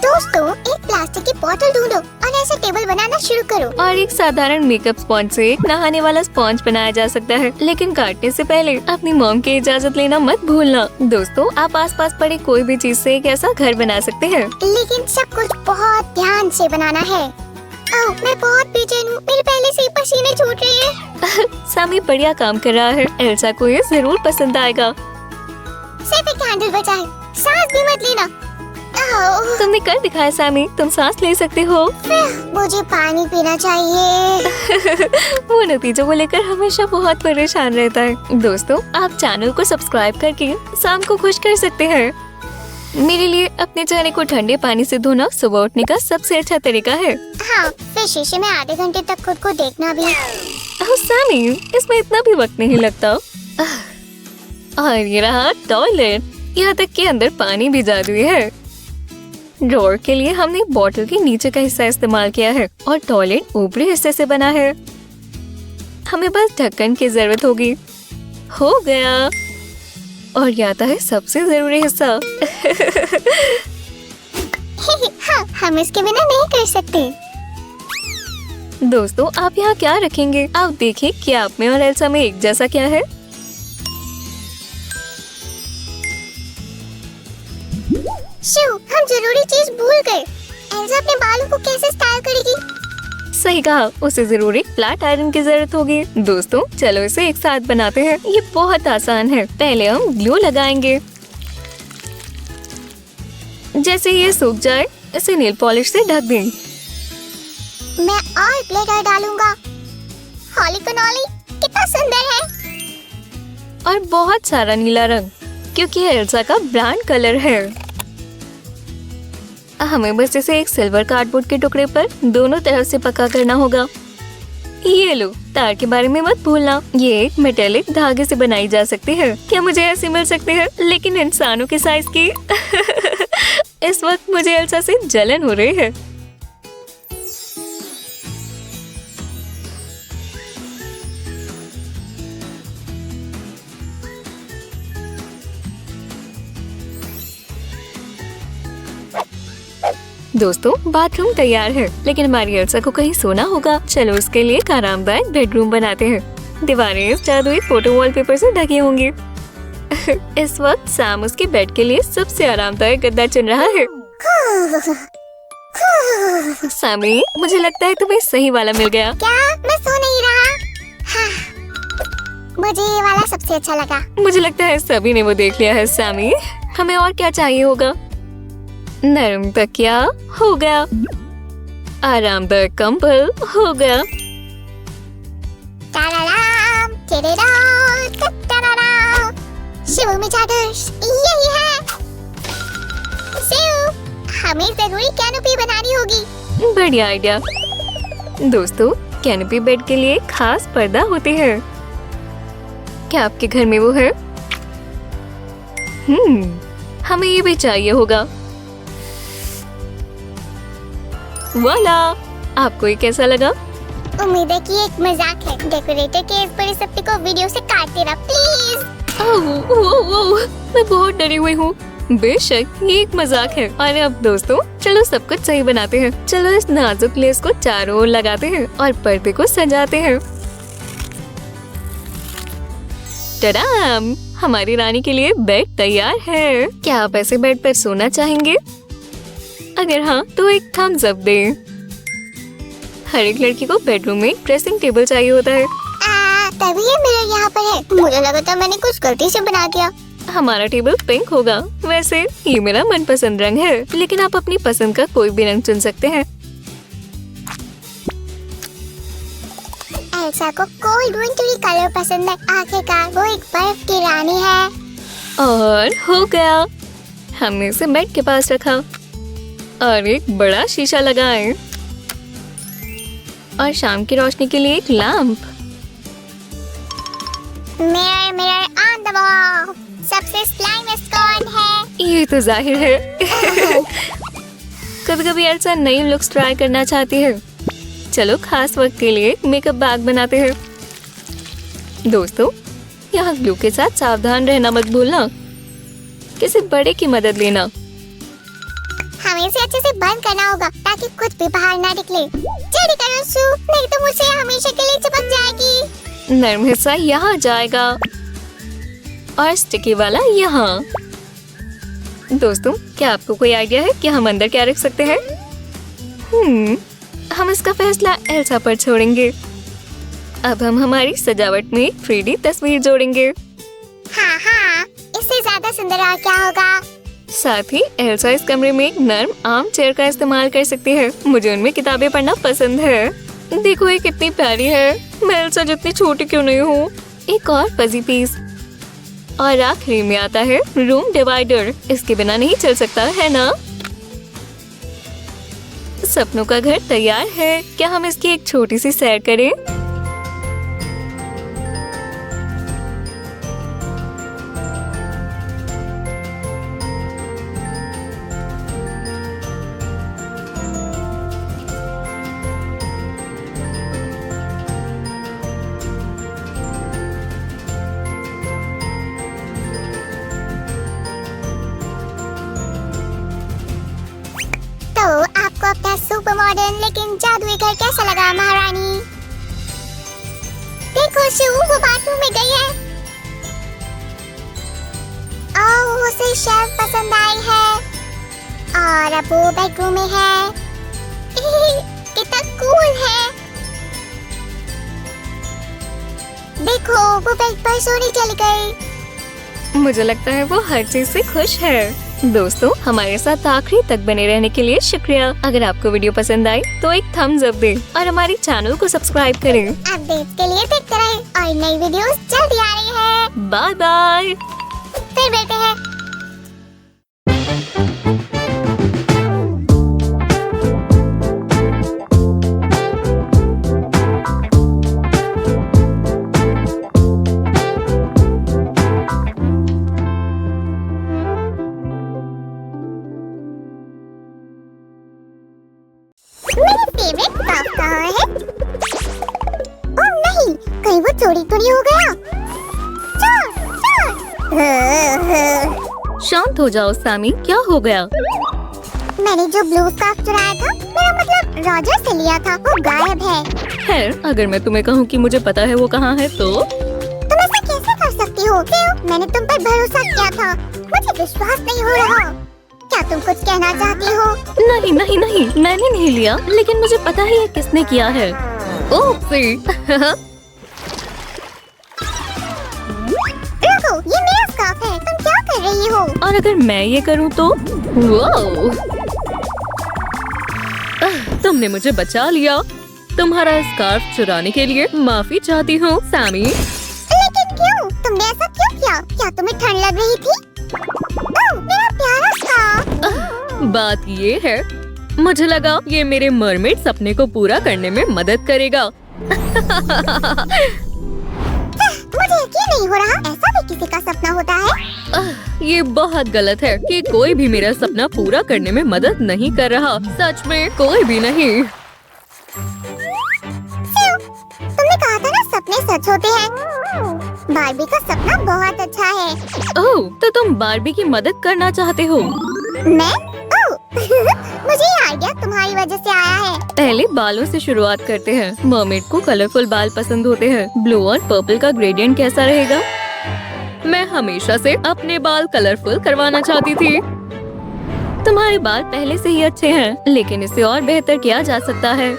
दोस्तों, एक प्लास्टिक की बोतल ढूंढो और ऐसे टेबल बनाना शुरू करो। और एक साधारण मेकअप स्पॉन्ज से एक नहाने वाला स्पॉन्ज बनाया जा सकता है, लेकिन काटने से पहले अपनी मॉम की इजाजत लेना मत भूलना। दोस्तों, आप आसपास पड़े कोई भी चीज से एक ऐसा घर बना सकते हैं, लेकिन सब कुछ बहुत ध्यान से बनाना है। ओह, मैं बहुत बेचैन हूँ, मेरे पहले से ही पसीने छूट रहे हैं। सैमी बढ़िया काम कर रहा है। एल्सा को ये जरूर पसंद आएगा। सिर्फ एक कैंडल बचा है, सांस भी मत लेना। तुमने कर दिखाया सैमी, तुम सांस ले सकते हो। मुझे पानी पीना चाहिए। वो नतीजों को लेकर हमेशा बहुत परेशान रहता है। दोस्तों, आप चैनल को सब्सक्राइब करके शाम को खुश कर सकते हैं। मेरे लिए अपने चेहरे को ठंडे पानी से धोना सुबह उठने का सबसे अच्छा तरीका है। हाँ, फिर शीशे में आधे घंटे तक खुद को देखना भी। सैमी, इसमें इतना भी वक्त नहीं लगता। और ये रहा टॉयलेट। यहाँ तक कि अंदर पानी भी जादुई है। ड्रॉअर के लिए हमने बॉटल के नीचे का हिस्सा इस्तेमाल किया है और टॉयलेट ऊपरी हिस्से से बना है। हमें बस ढक्कन की जरूरत होगी। हो गया। और ये आता है सबसे जरूरी हिस्सा। हाँ, हम इसके बिना नहीं कर सकते। दोस्तों, आप यहाँ क्या रखेंगे? आप देखें कि आप में और एल्सा में एक जैसा क्या है। शिव, हम जरूरी चीज भूल गए। एल्सा अपने बालों को कैसे स्टाइल करेगी? सही कहा, उसे जरूर एक फ्लैट आयरन की जरूरत होगी। दोस्तों, चलो इसे एक साथ बनाते हैं। ये बहुत आसान है। पहले हम ग्लू लगाएंगे। जैसे ये सूख जाए, इसे नेल पॉलिश से ढक दें। मैं और ग्लिटर डालूंगा। होली कनौली, कितना सुंदर है। और बहुत सारा नीला रंग, क्योंकि ये एल्सा का ब्रांड कलर है। हमें बस इसे एक सिल्वर कार्डबोर्ड के टुकड़े पर दोनों तरफ से पक्का करना होगा। ये लो, तार के बारे में मत भूलना। ये एक मेटेलिक धागे से बनाई जा सकती है। क्या मुझे ऐसी मिल सकती है, लेकिन इंसानों के साइज की? इस वक्त मुझे एल्सा से जलन हो रही है। दोस्तों, बाथरूम तैयार है, लेकिन हमारी एल्सा को कहीं सोना होगा। चलो उसके लिए एक आरामदायक बेडरूम बनाते हैं। दीवारें इस जादुई फोटो वॉलपेपर से ढकी होंगी। इस वक्त सैम उसके बेड के लिए सबसे आरामदायक गद्दा चुन रहा है। सैमी, मुझे लगता है तुम्हें सही वाला मिल गया। क्या मैं सो नहीं रहा? हाँ, मुझे ये वाला सबसे अच्छा लगा। मुझे लगता है सभी ने वो देख लिया है। सैमी, हमें और क्या चाहिए होगा? नरम तकिया हो गया, आरामदायक कंबल हो गया। टाराराम, टेरेराम, टटाराराम। शिव में चादर यही है। शिव, हमें जरूरी कैनोपी बनानी होगी। बढ़िया आइडिया। दोस्तों, कैनोपी बेड के लिए खास पर्दा होते हैं। क्या आपके घर में वो है? हमें ये भी चाहिए होगा। वाला, आपको ये कैसा लगा? उम्मीद है कि एक मजाक है। डेकोरेटर के इस बड़े सपने को वीडियो से काट देना प्लीज। मैं बहुत डरी हुई हूँ। बेशक ये एक मजाक है। और अब दोस्तों, चलो सब कुछ सही बनाते हैं। चलो इस नाजुक लेस को चारों ओर लगाते हैं और पर्दे को सजाते हैं। टडाम! हमारी रानी के लिए बेड तैयार है। क्या आप ऐसे बेड पर सोना चाहेंगे? अगर हाँ, तो एक थम्स अप दें। हर एक लड़की को बेडरूम में ड्रेसिंग टेबल चाहिए होता है। तभी ये मिरर यहाँ पर है। मुझे लगा था मैंने कुछ गलती से बना दिया। हमारा टेबल पिंक होगा। वैसे ये मेरा मनपसंद रंग है, लेकिन आप अपनी पसंद का कोई भी रंग चुन सकते हैं। एल्सा को कोल्ड विंटरी कलर पसंद है। आखिरकार वो एक बर्फ की रानी है। और हो गया। हमने इसे बेड के पास रखा और एक बड़ा शीशा लगाए और शाम की रोशनी के लिए एक lamp. Mirror mirror on the wall, सबसे स्लाइमेस्ट कौन है? ये तो जाहिर है। कभी कभी एल्सा नई लुक्स ट्राई करना चाहती है। चलो खास वक्त के लिए मेकअप बैग बनाते हैं। दोस्तों, यहाँ ग्लू के साथ सावधान रहना मत भूलना। किसी बड़े की मदद लेना। हमें इसे अच्छे से बंद करना होगा ताकि कुछ भी बाहर ना निकले। जल्दी करो शू, नहीं तो मुझे हमेशा के लिए चिपक जाएगी। नरम हिस्सा यहाँ जाएगा और स्टिकी वाला यहाँ। दोस्तों, क्या आपको कोई आइडिया है कि हम अंदर क्या रख सकते हैं? हम इसका फैसला एल्सा पर छोड़ेंगे। अब हम हमारी सजावट में 3D तस्वीर जोड़ेंगे। हाँ हाँ, इससे ज्यादा सुंदर और क्या होगा? साथ ही एल्सा इस कमरे में एक नर्म आर्म चेयर का इस्तेमाल कर सकती है। मुझे उनमें किताबें पढ़ना पसंद है। देखो ये कितनी प्यारी है। मैं एल्सा जितनी छोटी क्यों नहीं हूँ। एक और फजी पीस। और आखिरी में आता है रूम डिवाइडर। इसके बिना नहीं चल सकता, है ना? सपनों का घर तैयार है। क्या हम इसकी एक छोटी सी सैर करें? आपको अपना सुपर मॉडर्न लेकिन जादुई घर कैसा लगा महारानी? देखो शू, वो बाथरूम में गई है। ओह, उसे शेल्फ पसंद आई है और अब वो बेडरूम में है। कितना कूल है। देखो, वो बेड पर सोने चली गई। मुझे लगता है वो हर चीज से खुश है। दोस्तों, हमारे साथ आखिरी तक बने रहने के लिए शुक्रिया। अगर आपको वीडियो पसंद आई तो एक थम्स अप दें और हमारे चैनल को सब्सक्राइब करें। अपडेट्स के लिए देखते रहें और नई वीडियोस जल्दी आ रही है। Bye bye. फिर मिलते हैं। फेवरेट स्कार्फ कहाँ है? ओह नहीं, कहीं वो चोरी तो नहीं हो गया? चोर, चोर! शांत हो जाओ सैमी, क्या हो गया? मैंने जो ब्लू स्कार्फ चुराया था, मेरा मतलब रॉजर से लिया था, वो गायब है। खैर, अगर मैं तुम्हें कहूँ कि मुझे पता है वो कहाँ है तो? तुम ऐसा कैसे कर सकती हो? क्यों? मैंने तुम पर भरोसा किया था, मुझे विश्वास नहीं हो रहा। क्या तुम कुछ कहना चाहती हो? नहीं नहीं नहीं, मैंने नहीं लिया, लेकिन मुझे पता है ये किसने किया है। ओप्सी। रुको, ये मेरा स्कार्फ है, तुम क्या कर रही हो? और अगर मैं ये करूँ तो? वाओ! तुमने मुझे बचा लिया। तुम्हारा स्कार्फ चुराने के लिए माफी चाहती हूँ सैमी। लेकिन क्यों? तुमने ऐसा क्यों किया? क्या तुम्हें ठंड लग रही थी? ओह, मेरा प्यारा स्कार्फ। बात ये है, मुझे लगा ये मेरे मरमेड सपने को पूरा करने में मदद करेगा। मुझे यकीन नहीं हो रहा, ऐसा भी किसी का सपना होता है? ये बहुत गलत है कि कोई भी मेरा सपना पूरा करने में मदद नहीं कर रहा। सच में कोई भी नहीं। तुमने कहा था ना सपने सच होते हैं। बार्बी का सपना बहुत अच्छा है। ओह, तो तुम बार्बी की मदद करना चाहते हो? मैं? ओह, मुझे ये आइडिया तुम्हारी वजह से आया है। पहले बालों से शुरुआत करते हैं। मर्मेड को कलरफुल बाल पसंद होते हैं। ब्लू और पर्पल का ग्रेडियंट कैसा रहेगा? मैं हमेशा से अपने बाल कलरफुल करवाना चाहती थी। तुम्हारे बाल पहले से ही अच्छे हैं, लेकिन इसे और बेहतर किया जा सकता है।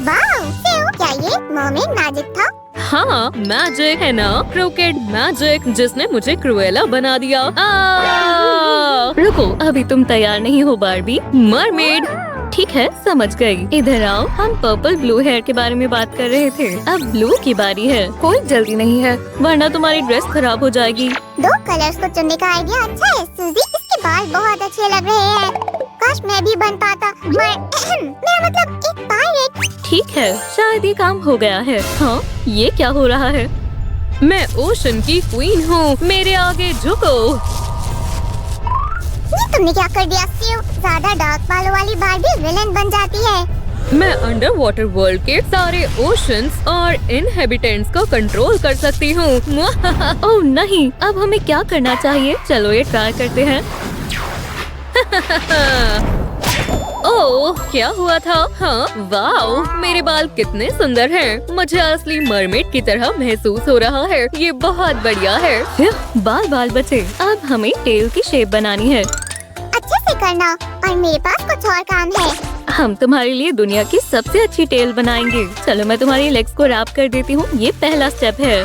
वाह, क्या ये मर्मेड मैजिक था? हाँ, मैजिक है ना, क्रोकेट मैजिक, जिसने मुझे क्रुएला बना दिया। रुको, अभी तुम तैयार नहीं हो बार्बी। मरमेड। ठीक है, समझ गई। इधर आओ, हम पर्पल ब्लू हेयर के बारे में बात कर रहे थे। अब ब्लू की बारी है। कोई जल्दी नहीं है, वरना तुम्हारी ड्रेस खराब हो जाएगी। दो कलर्स को चुनने का आइडिया अच्छा है सूजी। इसके बाल बहुत अच्छे लग रहे हैं। काश मैं भी बन पाता। मेरा मतलब एक पायरेट। ठीक है, शायद ये काम हो गया है। हाँ, ये क्या हो रहा है? मैं ओशन की क्वीन हूँ, मेरे आगे झुको। ये तुमने क्या कर दिया सीव? ज्यादा डार्क बालों वाली बार्बी विलेन बन जाती है। मैं अंडर वाटर वर्ल्ड के सारे ओशंस और इनहेबिटेंट्स को कंट्रोल कर सकती हूँ। ओह नहीं, अब हमें क्या करना चाहिए? चलो ये ट्राई करते हैं। ओह, क्या हुआ था? हाँ, वाओ, मेरे बाल कितने सुंदर हैं। मुझे असली मरमेड की तरह महसूस हो रहा है। ये बहुत बढ़िया है। बाल बाल बचे। अब हमें टेल की शेप बनानी है। अच्छे से करना, और मेरे पास कुछ और काम है। हम तुम्हारे लिए दुनिया की सबसे अच्छी टेल बनाएंगे। चलो मैं तुम्हारी लेग्स को रैप कर देती हूँ। ये पहला स्टेप है।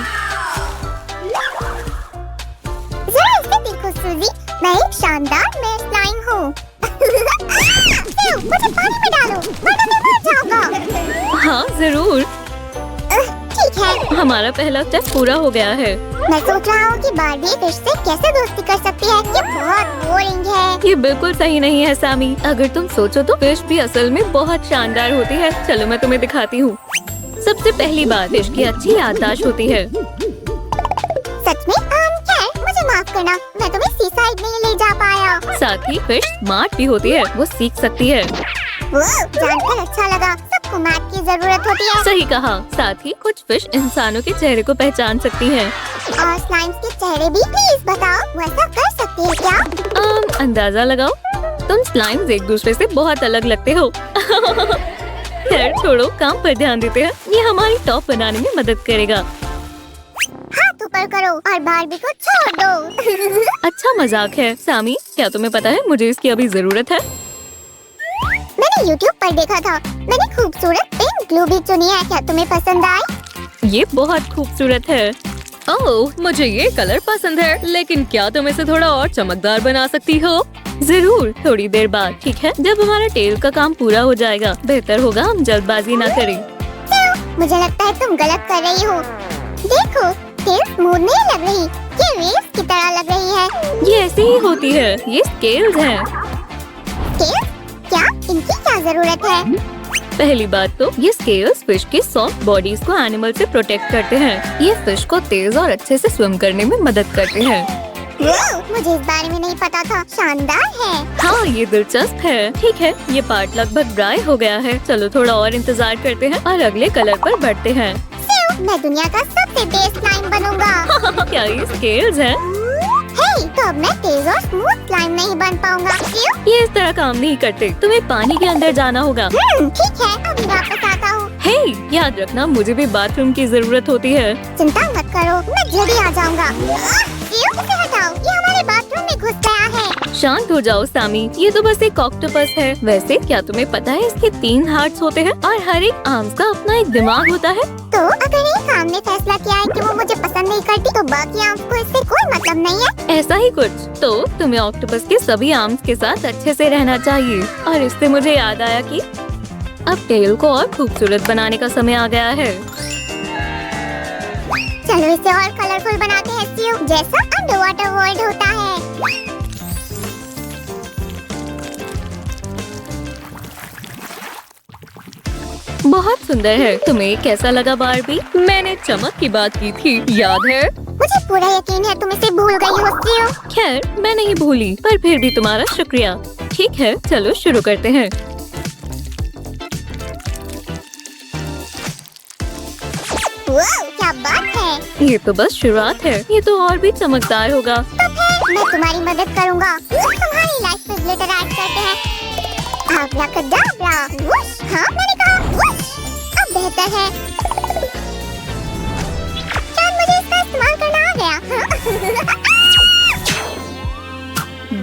जरा इसे देखो सूजी, मैं एक शानदार मेयर फ्लाइंग हूँ। मुझे पानी में डालो, वरना मैं मर जाऊंगा। हाँ जरूर। ठीक है, हमारा पहला स्टेप पूरा हो गया है। मैं सोच रहा हूँ कि बार्बी फिश से कैसे दोस्ती कर सकती है। ये बहुत बोरिंग है। ये बिल्कुल सही नहीं है सैमी। अगर तुम सोचो तो फिश भी असल में बहुत शानदार होती है। चलो मैं तुम्हें दिखाती हूँ। सबसे पहली बात, फिश की अच्छी याददाश्त होती है। सच में? खैर, मुझे माफ करना, मैं तुम्हें सी साइड नहीं ले जा पाया। साथ ही फिश स्मार्ट भी होती है, वो सीख सकती है। वो जानकर अच्छा लगा। सबको मैथ की जरूरत होती है। सही कहा। साथ ही कुछ फिश इंसानों के चेहरे को पहचान सकती हैं। और स्लाइम्स के चेहरे भी प्लीज बताओ, वो ऐसा कर सकती है क्या? अंदाजा लगाओ, तुम स्लाइम्स एक दूसरे से बहुत अलग लगते हो। खैर छोड़ो, काम पर ध्यान देते हैं। ये हमारी टॉप बनाने में मदद करेगा। हाथ ऊपर करो और बार्बी को छोड़ दो। अच्छा मजाक है। सामी, क्या तुम्हें पता है मुझे इसकी अभी जरूरत है? मैंने YouTube पर देखा था। मैंने खूबसूरत पिंक ग्लू भी चुनी है। क्या तुम्हें पसंद आई? ये बहुत खूबसूरत है। ओह, मुझे ये कलर पसंद है, लेकिन क्या तुम इसे थोड़ा और चमकदार बना सकती हो? जरूर, थोड़ी देर बाद। ठीक है, जब हमारा टेल का काम पूरा हो जाएगा। बेहतर होगा हम जल्दबाजी ना करें। मुझे लगता है तुम गलत कर रही हो। देखो, टेल स्मूथ नहीं लग रही, ये वेव्स की तरह लग रही है। ये ऐसी ही होती है, ये स्केल्स हैं। स्केल्स? क्या? इनकी क्या जरूरत है? पहली बात तो ये स्केल्स फिश की सॉफ्ट बॉडीज को एनिमल से प्रोटेक्ट करते हैं। ये फिश को तेज और अच्छे से स्विम करने में मदद करते हैं। मुझे इस बारे में नहीं पता था। शानदार है। हाँ, ये दिलचस्प है। ठीक है, ये पार्ट लगभग ड्राई हो गया है। चलो थोड़ा और इंतजार करते हैं और अगले कलर पर बढ़ते हैं। मैं दुनिया का सबसे तेज स्लाइम बनूंगा। क्या ये स्केल्स हैं? तो अब मैं तेज और स्मूथ स्लाइम नहीं बन पाऊंगा। क्यों? ये इस तरह काम नहीं करते। तुम्हें पानी के अंदर जाना होगा। ठीक है, अभी वापस आता हूँ। हे, याद रखना मुझे भी बाथरूम की जरूरत होती है। चिंता मत करो, मैं जल्दी आ जाऊंगा। इसे हटाओ, ये हमारे बाथरूम में घुस गया है। शांत हो जाओ सामी, ये तो बस एक ऑक्टोपस है। वैसे क्या तुम्हें पता है इसके 3 हार्ट्स होते हैं और हर एक आर्म्स का अपना एक दिमाग होता है। तो अगर एक आर्म ने फैसला किया है कि वो मुझे पसंद नहीं करती, तो बाकी आर्म्स को इससे कोई मतलब नहीं है। ऐसा ही कुछ। तो तुम्हें ऑक्टोपस के सभी आर्म्स के साथ अच्छे से रहना चाहिए। और इससे मुझे याद आया कि अब टेल को और खूबसूरत बनाने का समय आ गया है। चलो इसे और कलरफुल बनाते हैं सीओ, जैसा अंडर वाटर वर्ल्ड होता है। बहुत सुंदर है। तुम्हें कैसा लगा बारबी? मैंने चमक की बात की थी, याद है? मुझे पूरा यकीन है तुम इसे भूल गई हो सीओ। खैर, मैं नहीं भूली, पर फिर भी तुम्हारा शुक्रिया। ठीक है, चलो शुरू करते हैं। क्या बात है। ये तो बस शुरुआत है, ये तो और भी चमकदार होगा। तो फिर मैं तुम्हारी मदद करूंगा। तुम्हारी लाइफ पे ग्लिटर ऐड करते हैं। आब्राकडाब्रा, वुश। हाँ, मैंने कहा वुश। अब बेहतर है। शायद मुझे इसका इस्तेमाल करना आ गया।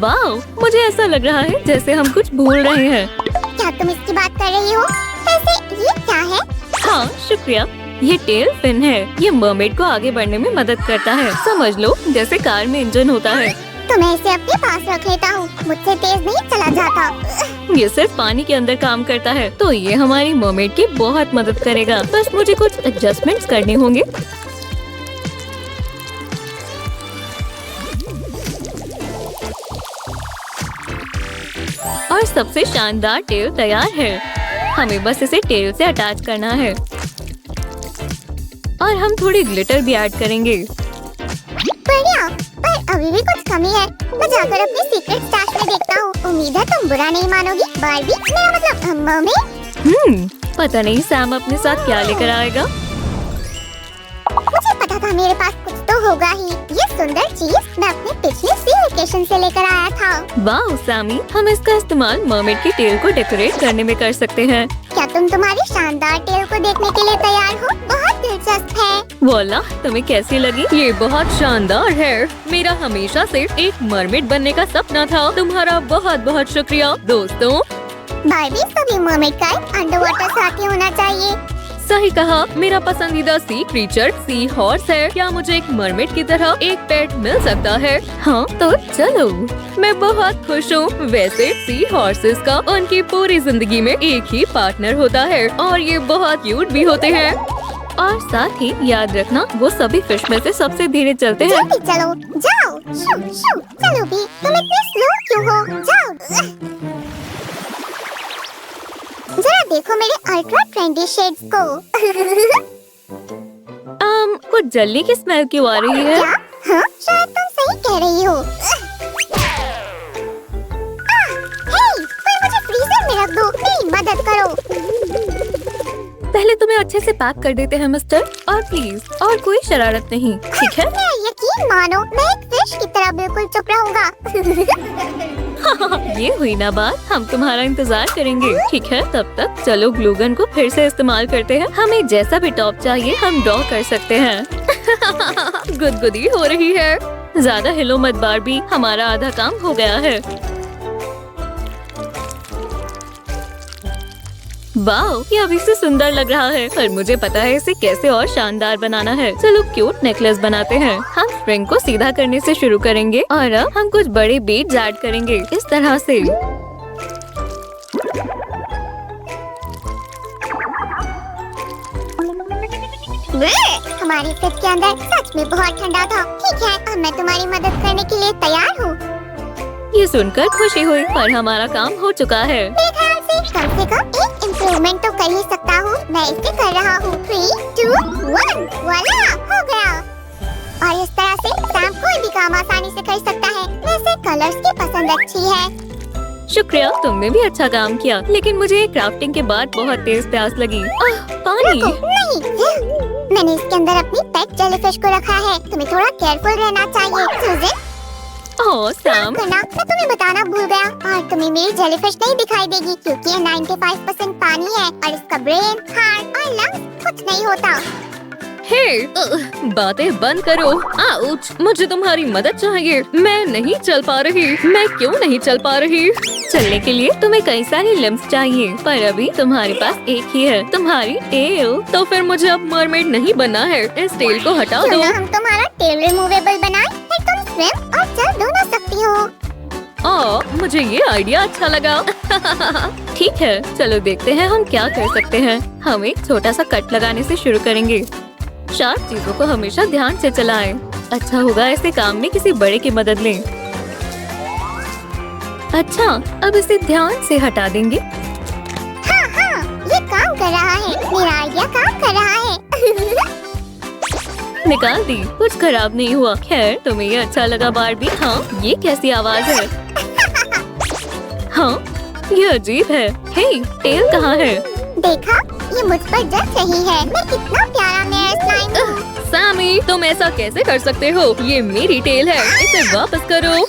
वाओ, मुझे ऐसा लग रहा है जैसे हम कुछ भूल रहे हैं। क्या तुम इसकी बात कर रही हो? वैसे ये क्या है? हाँ, शुक्रिया। ये टेल फिन है। ये मरमेड को आगे बढ़ने में मदद करता है। समझ लो जैसे कार में इंजन होता है। तो मैं इसे अपने पास रख लेता हूँ, मुझसे तेज नहीं चला जाता। ये सिर्फ पानी के अंदर काम करता है, तो ये हमारी मरमेड की बहुत मदद करेगा। बस मुझे कुछ एडजस्टमेंट्स करने होंगे। और सबसे शानदार टेल तैयार है। हमें बस इसे टेल से अटैच करना है और हम थोड़ी ग्लिटर भी ऐड करेंगे। बढ़िया, पर अभी भी कुछ कमी है। मैं जाकर अपने सीक्रेट स्टैश में देखता हूँ। उम्मीद है तुम बुरा नहीं मानोगी। बारबी, मेरा मतलब मम्मी। पता नहीं सैम अपने साथ क्या लेकर आएगा। मुझे पता था मेरे पास कुछ तो होगा ही। ये सुंदर चीज मैं अपने पिछले सी वेकेशन से लेकर आया था। वाह सैमी, हम इसका इस्तेमाल मरमेड की टेल को डेकोरेट करने में कर सकते हैं। क्या तुम तुम्हारी शानदार टेल को देखने के लिए तैयार हो? बहुत दिलचस्प है। वाला, तुम्हें कैसी लगी? ये बहुत शानदार है। मेरा हमेशा से एक मरमेड बनने का सपना था। तुम्हारा बहुत बहुत शुक्रिया दोस्तों। बारबी, सभी मरमेड का एक अंडरवाटर साथी होना चाहिए। सही कहा। मेरा पसंदीदा सी क्रीचर सी हॉर्स है। क्या मुझे एक मरमेड की तरह एक पेट मिल सकता है? हाँ, तो चलो। मैं बहुत खुश हूँ। वैसे सी हॉर्सेस का उनकी पूरी जिंदगी में एक ही पार्टनर होता है और ये बहुत क्यूट भी होते हैं। और साथ ही याद रखना, वो सभी फिश में से सबसे धीरे चलते हैं। जल्दी चलो, जाओ। शू शू। चलो भी, तुम इतने स्लो क्यों हो? जाओ। जरा देखो मेरे अल्ट्रा ट्रेंडी शेड्स को। कुछ जल्दी की स्मेल क्यों आ रही है? क्या? हाँ, शायद तुम सही कह रही हो। पर मुझे फ्रीजर में रख दो। मेरी मदद करो। पहले तुम्हें अच्छे से पैक कर देते हैं मिस्टर, और प्लीज और कोई शरारत नहीं, ठीक है? मैं यकीन मानो, मैं एक फिश की तरह बिल्कुल चुप रहूंगा। ये हुई ना बात। हम तुम्हारा इंतजार करेंगे, ठीक है? तब तक चलो ग्लूगन को फिर से इस्तेमाल करते हैं। हमें जैसा भी टॉप चाहिए हम ड्रॉ कर सकते हैं। गुदगुदी हो रही है। ज्यादा हिलो मत बारबी, हमारा आधा काम हो गया है। वाओ, ये अभी से सुंदर लग रहा है, पर मुझे पता है इसे कैसे और शानदार बनाना है। चलो क्यूट नेकलेस बनाते हैं। हम स्प्रिंग को सीधा करने से शुरू करेंगे और अब हम कुछ बड़े बीड्स ऐड करेंगे इस तरह से। हमारी फ्रिज के अंदर सच में बहुत ठंडा था। ठीक है, अब मैं तुम्हारी मदद करने के लिए तैयार हूँ। ये सुनकर खुशी हुई, पर हमारा काम हो चुका है। मेरे ख्याल से कम एक इम्प्रूवमेंट तो कर ही सकता हूँ। मैं इसे कर रहा हूँ। 3, 2, 1, वाला, हो गया। और इस तरह तरह से सैम कोई भी काम आसानी से कर सकता है। वैसे कलर्स की पसंद अच्छी है। शुक्रिया, तुमने भी अच्छा काम किया, लेकिन मुझे क्राफ्टिंग के बाद बहुत तेज प्यास लगी। पानी। नहीं, मैंने इसके अंदर अपनी पेट जेलीफिश को रखा है। तुम्हें थोड़ा केयरफुल रहना चाहिए। सूजन, ओह सैम, करना मैं तुम्हें बताना भूल गया। और तुम्हें मेरी जेलीफिश नहीं दिखाई देगी क्योंकि ये 95% पानी है और इसका ब्रेन, हार्ट और लंग्स कुछ नहीं होता। हे, बातें बंद करो। आउच, मुझे तुम्हारी मदद चाहिए। मैं नहीं चल पा रही। मैं क्यों नहीं चल पा रही? चलने के लिए तुम्हें कई सारी लिम्स चाहिए, पर अभी तुम्हारे पास एक ही है, तुम्हारी टेल। तो फिर मुझे अब मरमेड नहीं बनना है। इस टेल को हटा क्यों दो। ना हम तुम्हारा टेल रिमूवेबल बनाएं, फिर तुम स्विम और चल दोनों सकती हो। मुझे ये आइडिया अच्छा लगा। ठीक है, चलो देखते हैं हम क्या कर सकते हैं। हम एक छोटा सा कट लगाने से शुरू करेंगे। शार्प चीजों को हमेशा ध्यान से चलाएं। अच्छा होगा ऐसे काम में किसी बड़े की मदद लें। अच्छा, अब इसे ध्यान से हटा देंगे। हाँ हाँ, ये काम कर रहा है। मेरा आइडिया काम कर रहा है। निकाल दी, कुछ खराब नहीं हुआ। खैर, तुम्हें ये अच्छा लगा बारबी? हाँ, ये कैसी आवाज है? हाँ, ये अजीब है। हे, टेल कहाँ है? देखा, ये मुझ पर जच रही है। मैं कितना प्यारा मेरा स्लाइम हूँ। सैमी, तुम ऐसा कैसे कर सकते हो? ये मेरी टेल है, इसे वापस करो।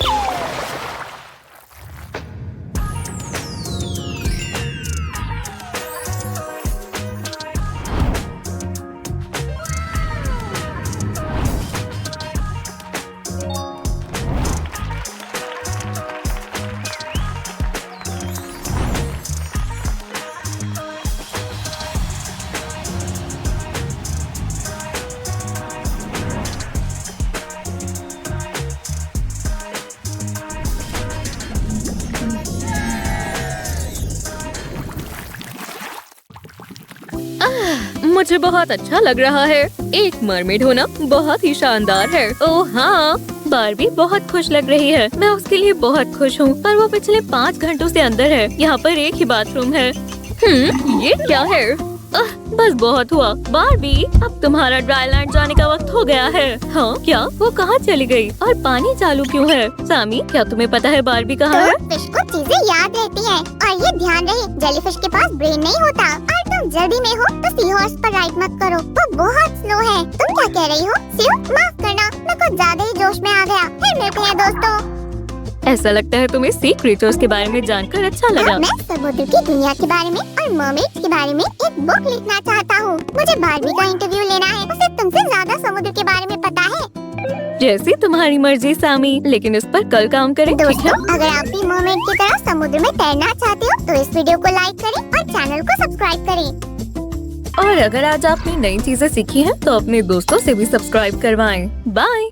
मुझे बहुत अच्छा लग रहा है। एक मरमेड होना बहुत ही शानदार है। ओह हाँ, बारबी बहुत खुश लग रही है। मैं उसके लिए बहुत खुश हूँ, पर वो पिछले 5 घंटों से अंदर है। यहाँ पर एक ही बाथरूम है। ये क्या है? बस बहुत हुआ। बारबी, अब तुम्हारा ड्राईलैंड जाने का वक्त हो गया है। हाँ क्या? वो कहाँ चली गई? और पानी चालू क्यों है? सामी, क्या तुम्हें पता है बारबी कहाँ है? तो फिश को चीजें याद रहती हैं। और ये ध्यान रहे, जेलीफिश के पास ब्रेन नहीं होता। और तुम जल्दी में हो तो सी हॉर्स पर राइड मत करो, वो बहुत स्लो है। तुम क्या कह रही हो? सियो, माफ करना, मैं कुछ ज्यादा ही जोश में आ गया। फिर मिलते हैं दोस्तों। ऐसा लगता है तुम्हें सी क्रीचर्स के बारे में जानकर अच्छा लगा। मैं समुद्र की दुनिया के बारे में और मरमेड्स के बारे में एक बुक लिखना चाहता हूँ। मुझे बारबी का इंटरव्यू लेना है। उसे तुमसे ज्यादा समुद्र के बारे में पता है। जैसी तुम्हारी मर्जी सामी, लेकिन इस पर कल काम करें। ठीक है? दोस्तों, अगर आप भी मरमेड की तरह समुद्र में तैरना चाहते हो तो इस वीडियो को लाइक करें और चैनल को सब्सक्राइब करें। और अगर आज आपने नई चीजें सीखी हैं, तो अपने दोस्तों से भी सब्सक्राइब करवाएं। बाय।